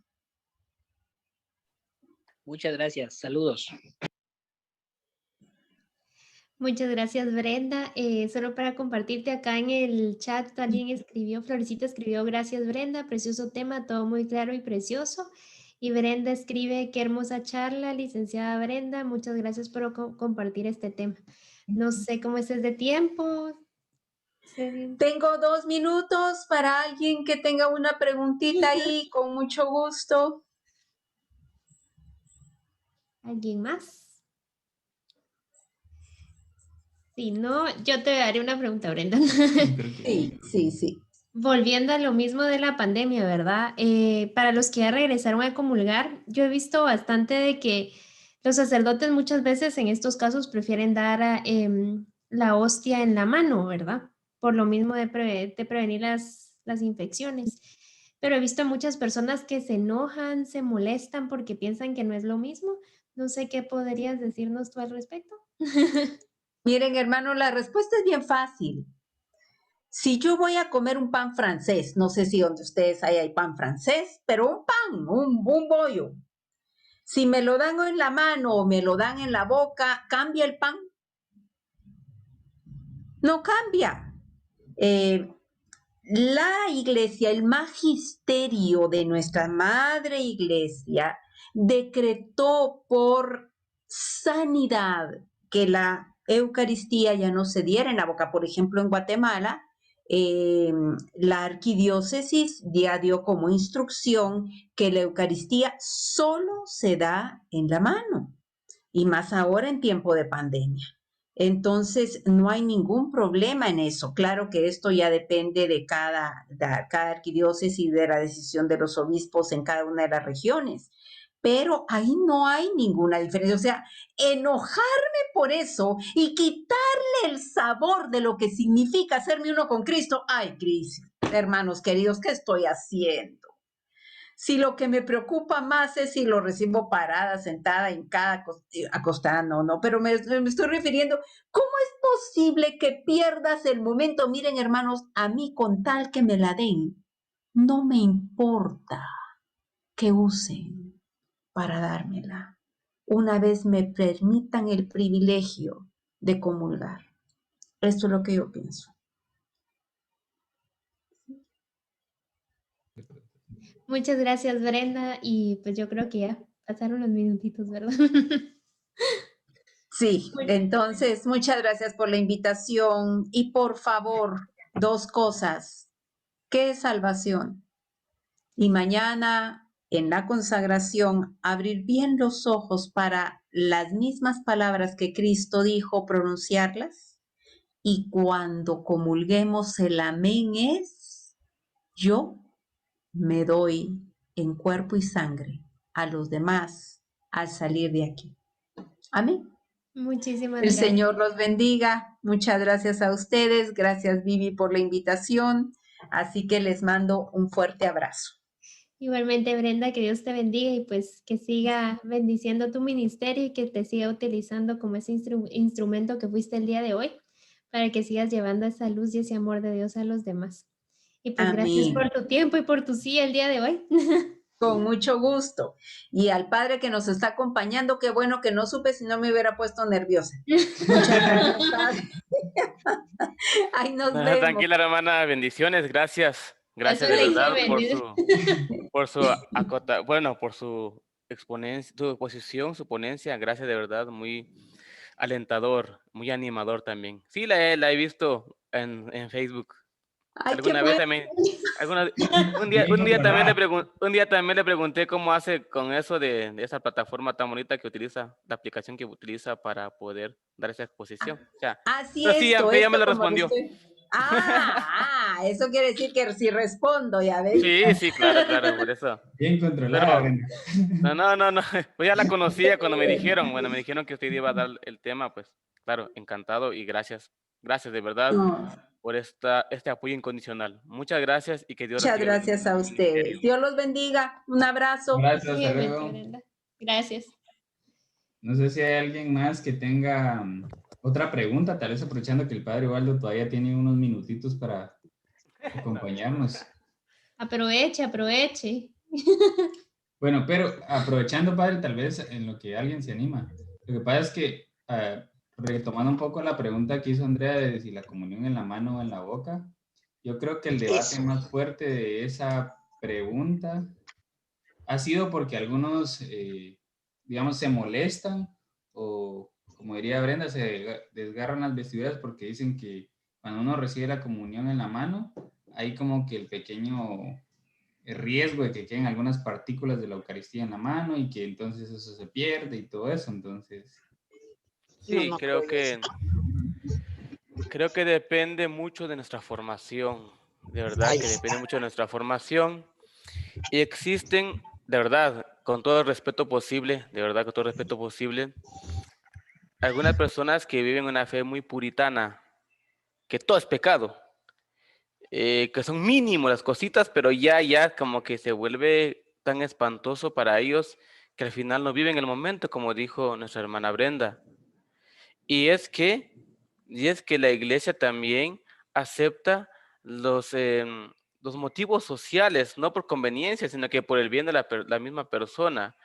Muchas gracias. Saludos. Muchas gracias, Brenda. Solo para compartirte acá en el chat, alguien escribió, Florecita escribió, gracias, Brenda, precioso tema, todo muy claro y precioso. Y Brenda escribe, qué hermosa charla, licenciada Brenda, muchas gracias por compartir este tema. No sé cómo estés de tiempo. Tengo 2 minutos para alguien que tenga una preguntita ahí, con mucho gusto. ¿Alguien más? Si no, yo te daré una pregunta, Brenda. Sí. Volviendo a lo mismo de la pandemia, ¿verdad? Para los que ya regresaron a comulgar, yo he visto bastante de que los sacerdotes muchas veces en estos casos prefieren dar la hostia en la mano, ¿verdad? Por lo mismo de prevenir las infecciones. Pero he visto muchas personas que se enojan, se molestan porque piensan que no es lo mismo. No sé qué podrías decirnos tú al respecto. Miren, hermano, la respuesta es bien fácil. Si yo voy a comer un pan francés, no sé si donde ustedes hay pan francés, pero un pan, un bollo. Si me lo dan en la mano o me lo dan en la boca, ¿cambia el pan? No cambia. La iglesia, el magisterio de nuestra madre iglesia, decretó por sanidad que la Eucaristía ya no se diera en la boca. Por ejemplo, en Guatemala, la arquidiócesis ya dio como instrucción que la Eucaristía solo se da en la mano, y más ahora en tiempo de pandemia. Entonces, no hay ningún problema en eso. Claro que esto ya depende de cada arquidiócesis y de la decisión de los obispos en cada una de las regiones. Pero ahí no hay ninguna diferencia. O sea, enojarme por eso y quitarle el sabor de lo que significa hacerme uno con Cristo. Ay, Cristo, hermanos queridos, ¿qué estoy haciendo? Si lo que me preocupa más es si lo recibo parada, sentada, hincada, acostada, no, pero me estoy refiriendo, ¿cómo es posible que pierdas el momento? Miren, hermanos, a mí con tal que me la den, no me importa que usen para dármela, una vez me permitan el privilegio de comulgar. Esto es lo que yo pienso. Muchas gracias, Brenda. Y pues yo creo que ya pasaron los minutitos, ¿verdad? Sí, entonces, muchas gracias por la invitación y por favor, 2 cosas. ¿Qué es salvación? Y mañana en la consagración, abrir bien los ojos para las mismas palabras que Cristo dijo, pronunciarlas. Y cuando comulguemos, el amén es, yo me doy en cuerpo y sangre a los demás al salir de aquí. Amén. Muchísimas El gracias. Señor los bendiga. Muchas gracias a ustedes. Gracias, Vivi, por la invitación. Así que les mando un fuerte abrazo. Igualmente, Brenda, que Dios te bendiga y pues que siga bendiciendo tu ministerio y que te siga utilizando como ese instrumento que fuiste el día de hoy para que sigas llevando esa luz y ese amor de Dios a los demás. Y pues gracias Amén. por tu tiempo y por tu sí el día de hoy. Con mucho gusto. Y al Padre que nos está acompañando, qué bueno que no supe si no me hubiera puesto nerviosa. Muchas gracias, Padre. Ahí nos vemos. Tranquila, hermana, bendiciones, gracias. Gracias de verdad por su exponencia, su exposición, su ponencia. Gracias de verdad, muy alentador, muy animador también. Sí, la he visto en Facebook. Ay, Alguna qué vez bueno. también, Un día también le pregunté cómo hace con eso de esa plataforma tan bonita que utiliza, la aplicación que utiliza para poder dar esa exposición. O sea, Así pero sí, ella me lo como lo respondió. estoy. Eso quiere decir que si respondo, ya ves. Sí, claro, por eso. Bien controlada, Pero, Brenda. no, pues ya la conocía cuando me dijeron que usted iba a dar el tema, pues, claro, encantado y gracias de verdad No, por este apoyo incondicional. Muchas gracias y que Dios la muchas siga gracias bendiciendo a en su ministerio. ustedes. Dios los bendiga. Un abrazo. Gracias, hasta Igualmente, luego. Brenda. Gracias. No sé si hay alguien más que tenga otra pregunta, tal vez aprovechando que el padre Waldo todavía tiene unos minutitos para acompañarnos. Aproveche. Bueno, pero aprovechando, padre, tal vez en lo que alguien se anima. Lo que pasa es que, retomando un poco la pregunta que hizo Andrea de si la comunión en la mano o en la boca, yo creo que el debate más fuerte de esa pregunta ha sido porque algunos, digamos, se molestan o, como diría Brenda, se desgarran las vestiduras porque dicen que cuando uno recibe la comunión en la mano, hay como que el pequeño riesgo de que queden algunas partículas de la Eucaristía en la mano y que entonces eso se pierde y todo eso. Entonces, Sí, creo que depende mucho de nuestra formación, de verdad que depende mucho de nuestra formación. Y existen, de verdad, con todo el respeto posible, de verdad, con todo el respeto posible, algunas personas que viven una fe muy puritana, que todo es pecado, que son mínimos las cositas, pero ya como que se vuelve tan espantoso para ellos que al final no viven el momento, como dijo nuestra hermana Brenda. Y es que, la iglesia también acepta los motivos sociales, no por conveniencia, sino que por el bien de la misma persona.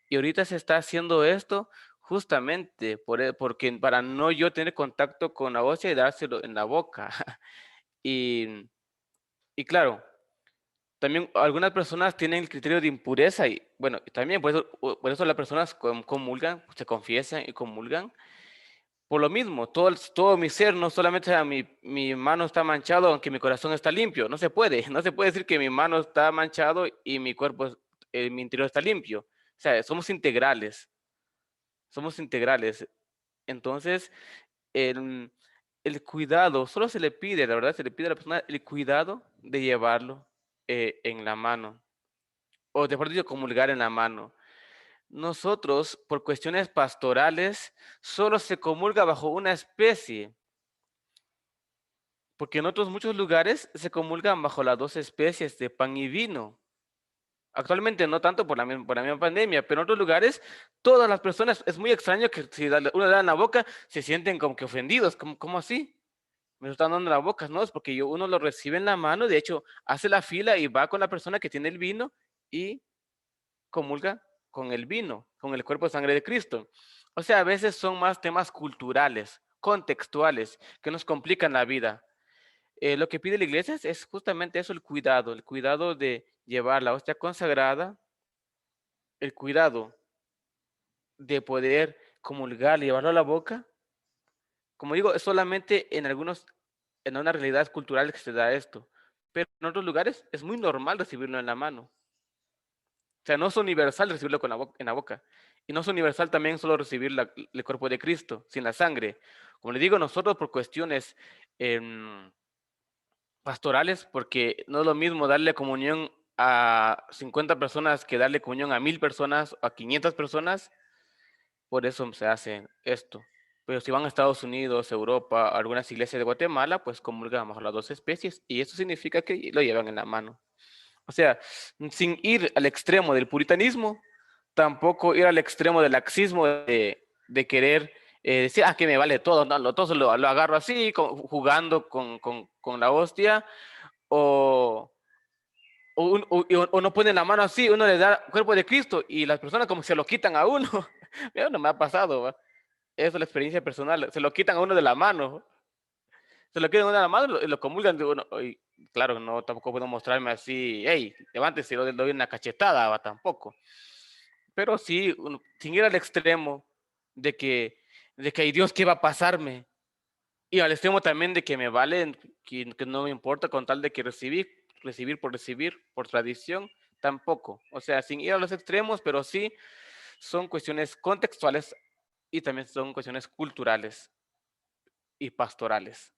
Y ahorita se está haciendo esto justamente porque para no yo tener contacto con la hostia y dárselo en la boca. Y, y claro, también algunas personas tienen el criterio de impureza y bueno, también por eso las personas comulgan, se confiesan y comulgan. Por lo mismo, todo mi ser, no solamente mi mano está manchado, aunque mi corazón está limpio. No se puede, no se puede decir que mi mano está manchado y mi cuerpo, mi interior está limpio. O sea, somos integrales. Entonces, el, el cuidado, solo se le pide, la verdad, se le pide a la persona el cuidado de llevarlo en la mano, o de dicho, comulgar en la mano. Nosotros, por cuestiones pastorales, solo se comulga bajo una especie, porque en otros muchos lugares se comulgan bajo las dos especies de pan y vino. Actualmente no tanto por la misma pandemia, pero en otros lugares todas las personas, es muy extraño que si uno le da en la boca, se sienten como que ofendidos, ¿cómo así? Me lo están dando en la boca, no, es porque uno lo recibe en la mano, de hecho, hace la fila y va con la persona que tiene el vino y comulga con el vino, con el cuerpo de sangre de Cristo. O sea, a veces son más temas culturales, contextuales, que nos complican la vida. Lo que pide la iglesia es justamente eso, el cuidado de llevar la hostia consagrada, el cuidado de poder comulgar y llevarlo a la boca. Como digo, es solamente en unas realidades culturales que se da esto, pero en otros lugares es muy normal recibirlo en la mano. O sea, no es universal recibirlo en la boca. Y no es universal también solo recibir el cuerpo de Cristo, sin la sangre. Como le digo, nosotros por cuestiones pastorales, porque no es lo mismo darle comunión a 50 personas que darle comunión a 1000 personas, a 500 personas, por eso se hace esto. Pero si van a Estados Unidos, Europa, algunas iglesias de Guatemala, pues comulgan bajo las dos especies, y eso significa que lo llevan en la mano. O sea, sin ir al extremo del puritanismo, tampoco ir al extremo del laxismo de querer decir, que me vale todo, no, todo lo agarro así, jugando con la hostia, o no ponen la mano así, uno le da cuerpo de Cristo y las personas como que se lo quitan a uno. Mira, no me ha pasado, ¿va? Eso es la experiencia personal, se lo quitan a uno de la mano. Se lo quitan a uno de la mano y lo comulgan de uno. Y claro, no, tampoco puedo mostrarme así, hey, levántese, le doy una cachetada, ¿va? Tampoco. Pero sí, sin ir al extremo de que ay Dios, ¿qué va a pasarme? Y al extremo también de que me valen, que no me importa con tal de que recibí. recibir, por tradición, tampoco. O sea, sin ir a los extremos, pero sí son cuestiones contextuales y también son cuestiones culturales y pastorales.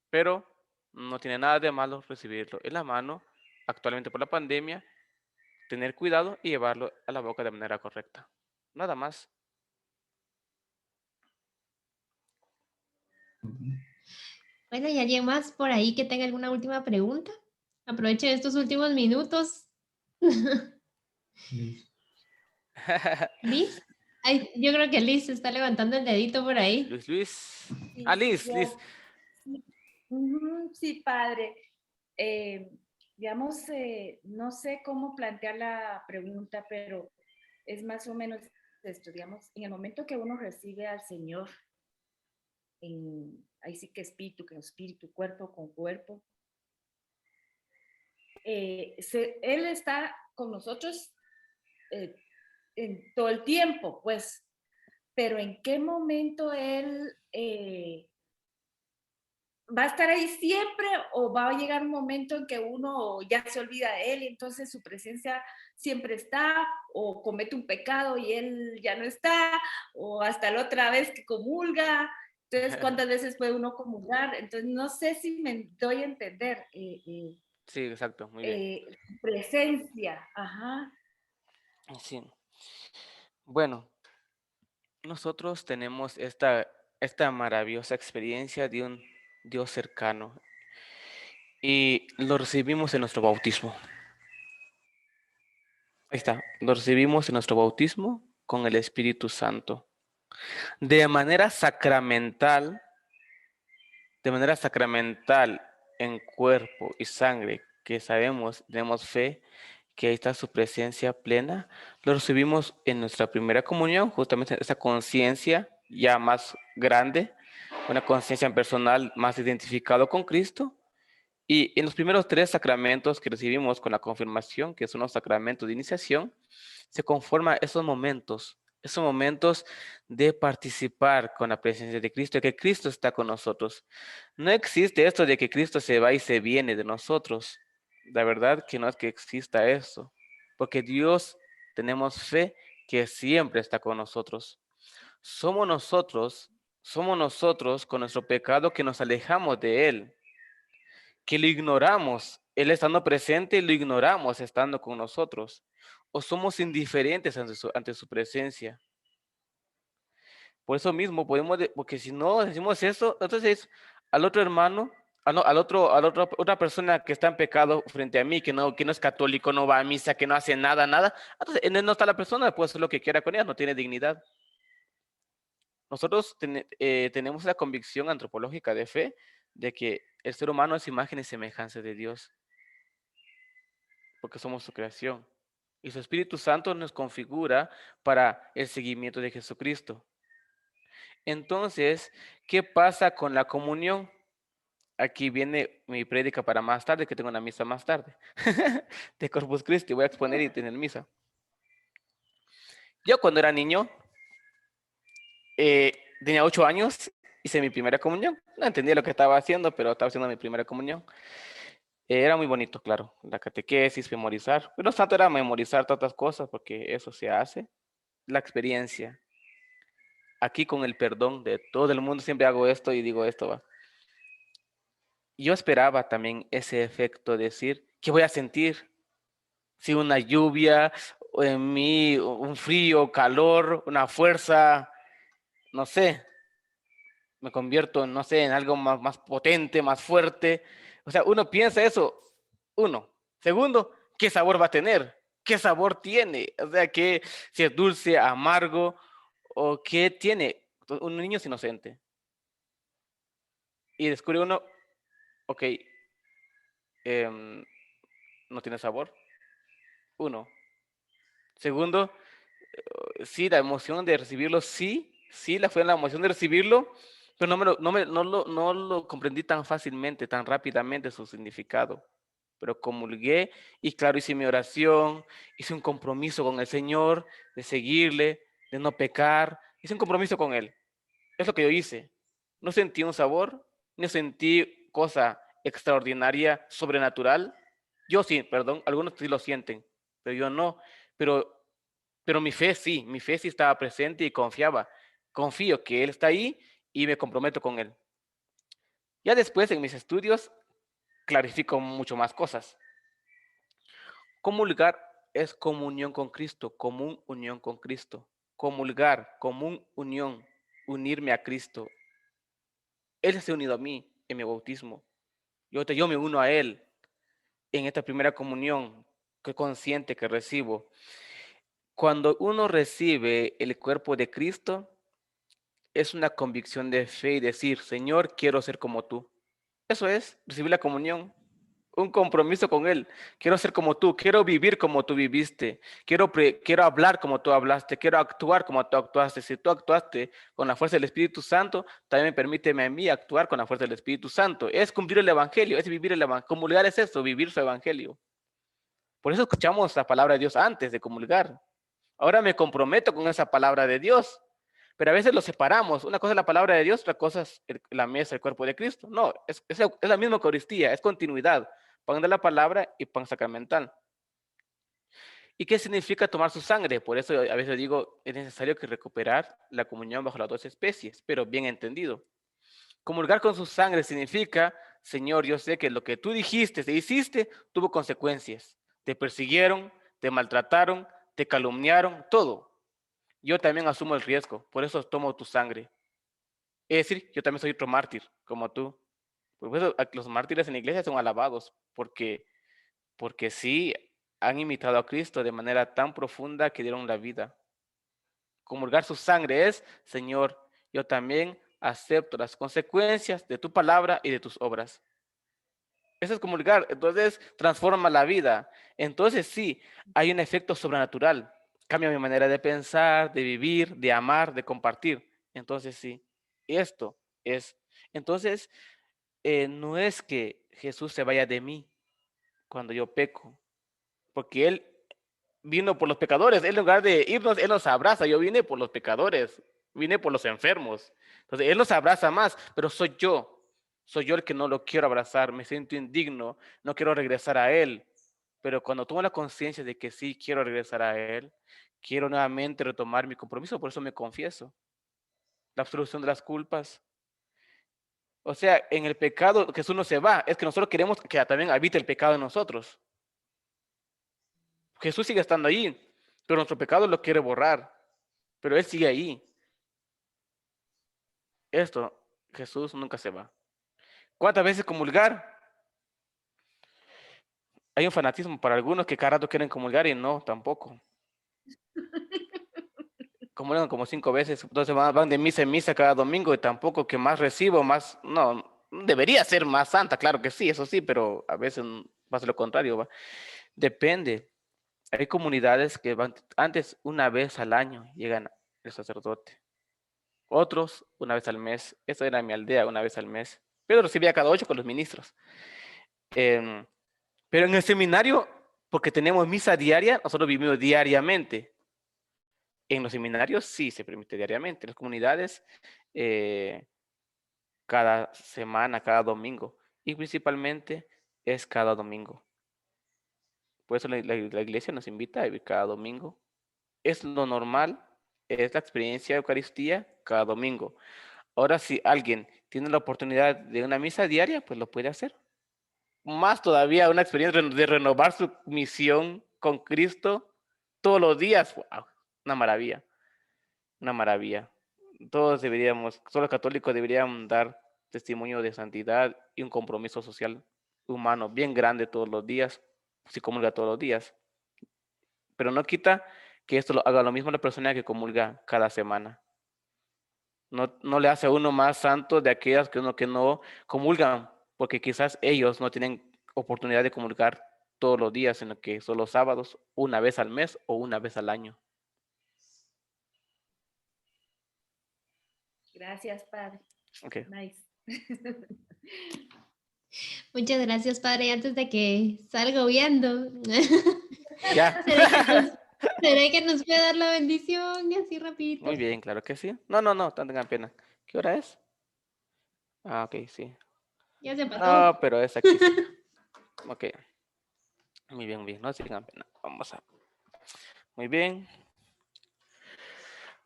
Pero no tiene nada de malo recibirlo en la mano, actualmente por la pandemia, tener cuidado y llevarlo a la boca de manera correcta. Nada más. Bueno, ¿y alguien más por ahí que tenga alguna última pregunta? Aprovechen estos últimos minutos. ¿Liz? Ay, yo creo que Liz está levantando el dedito por ahí. Luis. Sí, Liz, yo- Liz. Sí, sí, padre. Digamos, no sé cómo plantear la pregunta, pero es más o menos esto, digamos, en el momento que uno recibe al Señor, ahí sí que espíritu, cuerpo con cuerpo, Él está con nosotros en todo el tiempo, pues, pero ¿en qué momento Él va a estar ahí siempre o va a llegar un momento en que uno ya se olvida de él y entonces su presencia siempre está o comete un pecado y él ya no está o hasta la otra vez que comulga? Entonces, ¿cuántas veces puede uno comulgar? Entonces, no sé si me doy a entender. Sí, exacto, muy bien. Presencia, ajá. Sí. Bueno, nosotros tenemos esta maravillosa experiencia de un Dios cercano y lo recibimos en nuestro bautismo. Ahí está, lo recibimos en nuestro bautismo con el Espíritu Santo. De manera sacramental, en cuerpo y sangre, que sabemos, tenemos fe, que ahí está su presencia plena, lo recibimos en nuestra primera comunión, justamente esa conciencia ya más grande, una conciencia personal más identificado con Cristo. Y en los primeros 3 sacramentos que recibimos con la confirmación, que son los sacramentos de iniciación, se conforman esos momentos de participar con la presencia de Cristo, de que Cristo está con nosotros. No existe esto de que Cristo se va y se viene de nosotros. La verdad que no es que exista eso, porque Dios, tenemos fe que siempre está con nosotros. Somos nosotros con nuestro pecado que nos alejamos de Él, que lo ignoramos, Él estando presente, lo ignoramos estando con nosotros, o somos indiferentes ante su presencia. Por eso mismo porque si no decimos eso, entonces al otro hermano, otra persona que está en pecado frente a mí, que no es católico, no va a misa, que no hace nada, entonces en él no está la persona, puede hacer lo que quiera con ella, no tiene dignidad. Nosotros tenemos la convicción antropológica de fe de que el ser humano es imagen y semejanza de Dios, porque somos su creación. Y su Espíritu Santo nos configura para el seguimiento de Jesucristo. Entonces, ¿qué pasa con la comunión? Aquí viene mi prédica para más tarde, que tengo una misa más tarde. De Corpus Christi, voy a exponer y tener misa. Yo cuando era niño, tenía 8 años, hice mi primera comunión. No entendía lo que estaba haciendo, pero estaba haciendo mi primera comunión. Era muy bonito, claro, la catequesis, memorizar. Pero no tanto era memorizar tantas cosas, porque eso se hace. La experiencia. Aquí con el perdón de todo el mundo siempre hago esto y digo esto, va. Yo esperaba también ese efecto de decir, ¿qué voy a sentir? Si una lluvia, o en mí un frío, calor, una fuerza, no sé, me convierto, no sé, en algo más potente, más fuerte. O sea, uno piensa eso, uno. Segundo, ¿qué sabor va a tener? ¿Qué sabor tiene? O sea, si es dulce, amargo, o qué tiene. Un niño es inocente. Y descubre uno, ok, no tiene sabor. Uno. Segundo, sí, la emoción de recibirlo, sí, fue la emoción de recibirlo, pero no lo comprendí tan fácilmente, tan rápidamente su significado. Pero comulgué y claro, hice mi oración, hice un compromiso con el Señor de seguirle, de no pecar, hice un compromiso con Él. Es lo que yo hice. No sentí un sabor, no sentí cosa extraordinaria, sobrenatural. Yo sí, perdón, algunos sí lo sienten, pero yo no. Pero mi fe sí estaba presente y confiaba. Confío que Él está ahí y me comprometo con Él. Ya después en mis estudios clarifico mucho más cosas. Comulgar es comunión con Cristo, común unión con Cristo. Comulgar, común unión, unirme a Cristo. Él se ha unido a mí en mi bautismo. Yo me uno a Él en esta primera comunión que consciente que recibo. Cuando uno recibe el cuerpo de Cristo, es una convicción de fe y decir, Señor, quiero ser como tú. Eso es recibir la comunión, un compromiso con Él. Quiero ser como tú, quiero vivir como tú viviste, quiero hablar como tú hablaste, quiero actuar como tú actuaste. Si tú actuaste con la fuerza del Espíritu Santo, también permíteme a mí actuar con la fuerza del Espíritu Santo. Es cumplir el Evangelio, es vivir el Evangelio. Comulgar es eso, vivir su Evangelio. Por eso escuchamos la palabra de Dios antes de comulgar. Ahora me comprometo con esa palabra de Dios. Pero a veces lo separamos. Una cosa es la palabra de Dios, otra cosa es la mesa, el cuerpo de Cristo. No, es la misma Eucaristía, es continuidad. Pan de la palabra y pan sacramental. ¿Y qué significa tomar su sangre? Por eso a veces digo, es necesario que recuperar la comunión bajo las dos especies, pero bien entendido. Comulgar con su sangre significa, Señor, yo sé que lo que tú dijiste, te hiciste, tuvo consecuencias. Te persiguieron, te maltrataron, te calumniaron, todo. Yo también asumo el riesgo, por eso tomo tu sangre. Es decir, yo también soy otro mártir, como tú. Por eso los mártires en la iglesia son alabados, porque sí han imitado a Cristo de manera tan profunda que dieron la vida. Comulgar su sangre es, Señor, yo también acepto las consecuencias de tu palabra y de tus obras. Eso es comulgar, entonces transforma la vida. Entonces sí, hay un efecto sobrenatural. Cambia mi manera de pensar, de vivir, de amar, de compartir. Entonces sí, esto es. Entonces, no es que Jesús se vaya de mí cuando yo peco, porque Él vino por los pecadores. Él en lugar de irnos, Él nos abraza. Yo vine por los pecadores, vine por los enfermos. Entonces, Él nos abraza más, pero soy yo. Soy yo el que no lo quiero abrazar, me siento indigno, no quiero regresar a Él. Pero cuando tomo la conciencia de que sí quiero regresar a Él, quiero nuevamente retomar mi compromiso, por eso me confieso. La absolución de las culpas. O sea, en el pecado Jesús no se va, es que nosotros queremos que también habite el pecado en nosotros. Jesús sigue estando ahí, pero nuestro pecado lo quiere borrar, pero Él sigue ahí. Esto, Jesús nunca se va. ¿Cuántas veces comulgar? Hay un fanatismo para algunos que cada rato quieren comulgar y no, tampoco. Comulgan como 5 veces, entonces van de misa en misa cada domingo y tampoco que más recibo, más, no, debería ser más santa, claro que sí, eso sí, pero a veces pasa lo contrario, ¿va? Depende. Hay comunidades que van antes una vez al año llegan el sacerdote. Otros una vez al mes. Esa era mi aldea, una vez al mes. Pero recibía cada 8 con los ministros. Pero en el seminario, porque tenemos misa diaria, nosotros vivimos diariamente. En los seminarios sí se permite diariamente. En las comunidades, cada semana, cada domingo. Y principalmente es cada domingo. Por eso la iglesia nos invita a vivir cada domingo. Es lo normal, es la experiencia de Eucaristía cada domingo. Ahora, si alguien tiene la oportunidad de una misa diaria, pues lo puede hacer. Más todavía una experiencia de renovar su misión con Cristo todos los días. ¡Wow! Una maravilla, una maravilla. Todos los católicos deberían dar testimonio de santidad y un compromiso social humano bien grande todos los días, si comulga todos los días. Pero no quita que esto lo haga lo mismo la persona que comulga cada semana. No le hace a uno más santo de aquellas que no comulgan, porque quizás ellos no tienen oportunidad de comulgar todos los días, sino que son los sábados, una vez al mes o una vez al año. Gracias, padre. Okay. Nice. Muchas gracias, padre. Antes de que salga huyendo, Ya. ¿será que nos puede dar la bendición así rapidito? Muy bien, claro que sí. No, tengan pena. ¿Qué hora es? Ah, ok, sí. Ya se pasó. No, pero es aquí. Ok. Muy bien, bien. No sigan pena. Vamos a. Muy bien.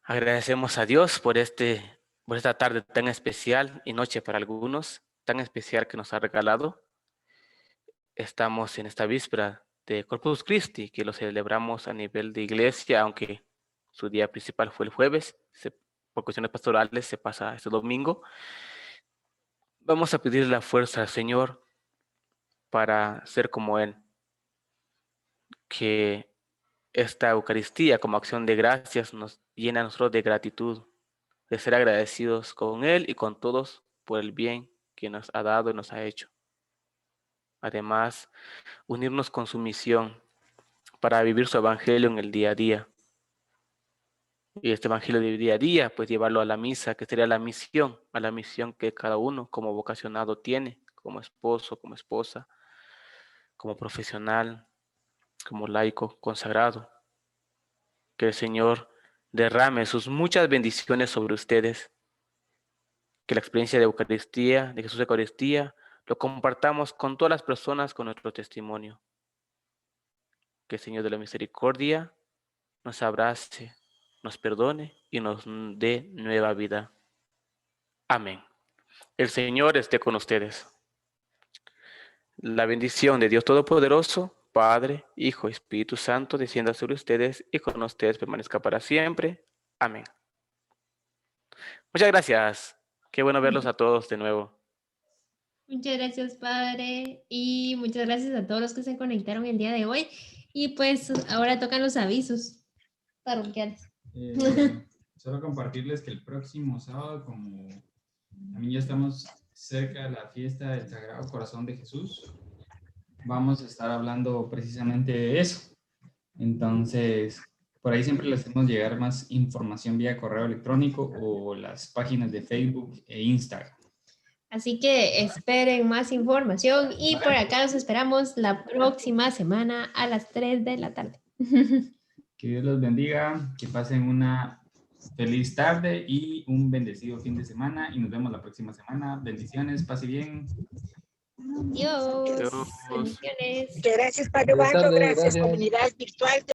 Agradecemos a Dios por esta tarde tan especial y noche para algunos, tan especial que nos ha regalado. Estamos en esta víspera de Corpus Christi, que lo celebramos a nivel de iglesia, aunque su día principal fue el jueves. Por cuestiones pastorales se pasa este domingo. Vamos a pedir la fuerza al Señor para ser como Él, que esta Eucaristía como acción de gracias nos llena a nosotros de gratitud, de ser agradecidos con Él y con todos por el bien que nos ha dado y nos ha hecho. Además, unirnos con su misión para vivir su evangelio en el día a día. Y este evangelio del día a día, pues llevarlo a la misa, que sería a la misión que cada uno como vocacionado tiene, como esposo, como esposa, como profesional, como laico consagrado. Que el Señor derrame sus muchas bendiciones sobre ustedes. Que la experiencia de Eucaristía, de Jesús de Eucaristía, lo compartamos con todas las personas con nuestro testimonio. Que el Señor de la Misericordia nos abrace, nos perdone y nos dé nueva vida. Amén. El Señor esté con ustedes. La bendición de Dios Todopoderoso, Padre, Hijo y Espíritu Santo, descienda sobre ustedes y con ustedes permanezca para siempre. Amén. Muchas gracias. Qué bueno verlos a todos de nuevo. Muchas gracias, Padre. Y muchas gracias a todos los que se conectaron el día de hoy. Y pues ahora tocan los avisos parroquiales. Solo compartirles que el próximo sábado, como también ya estamos cerca de la fiesta del Sagrado Corazón de Jesús, vamos a estar hablando precisamente de eso. Entonces, por ahí siempre les hacemos llegar más información vía correo electrónico o las páginas de Facebook e Instagram. Así que esperen más información y por acá los esperamos la próxima semana a las 3 de la tarde. Que Dios los bendiga, que pasen una feliz tarde y un bendecido fin de semana y nos vemos la próxima semana. Bendiciones, pase bien. Adiós. Adiós. Bendiciones. Gracias, Padre Banco. Gracias, comunidad virtual.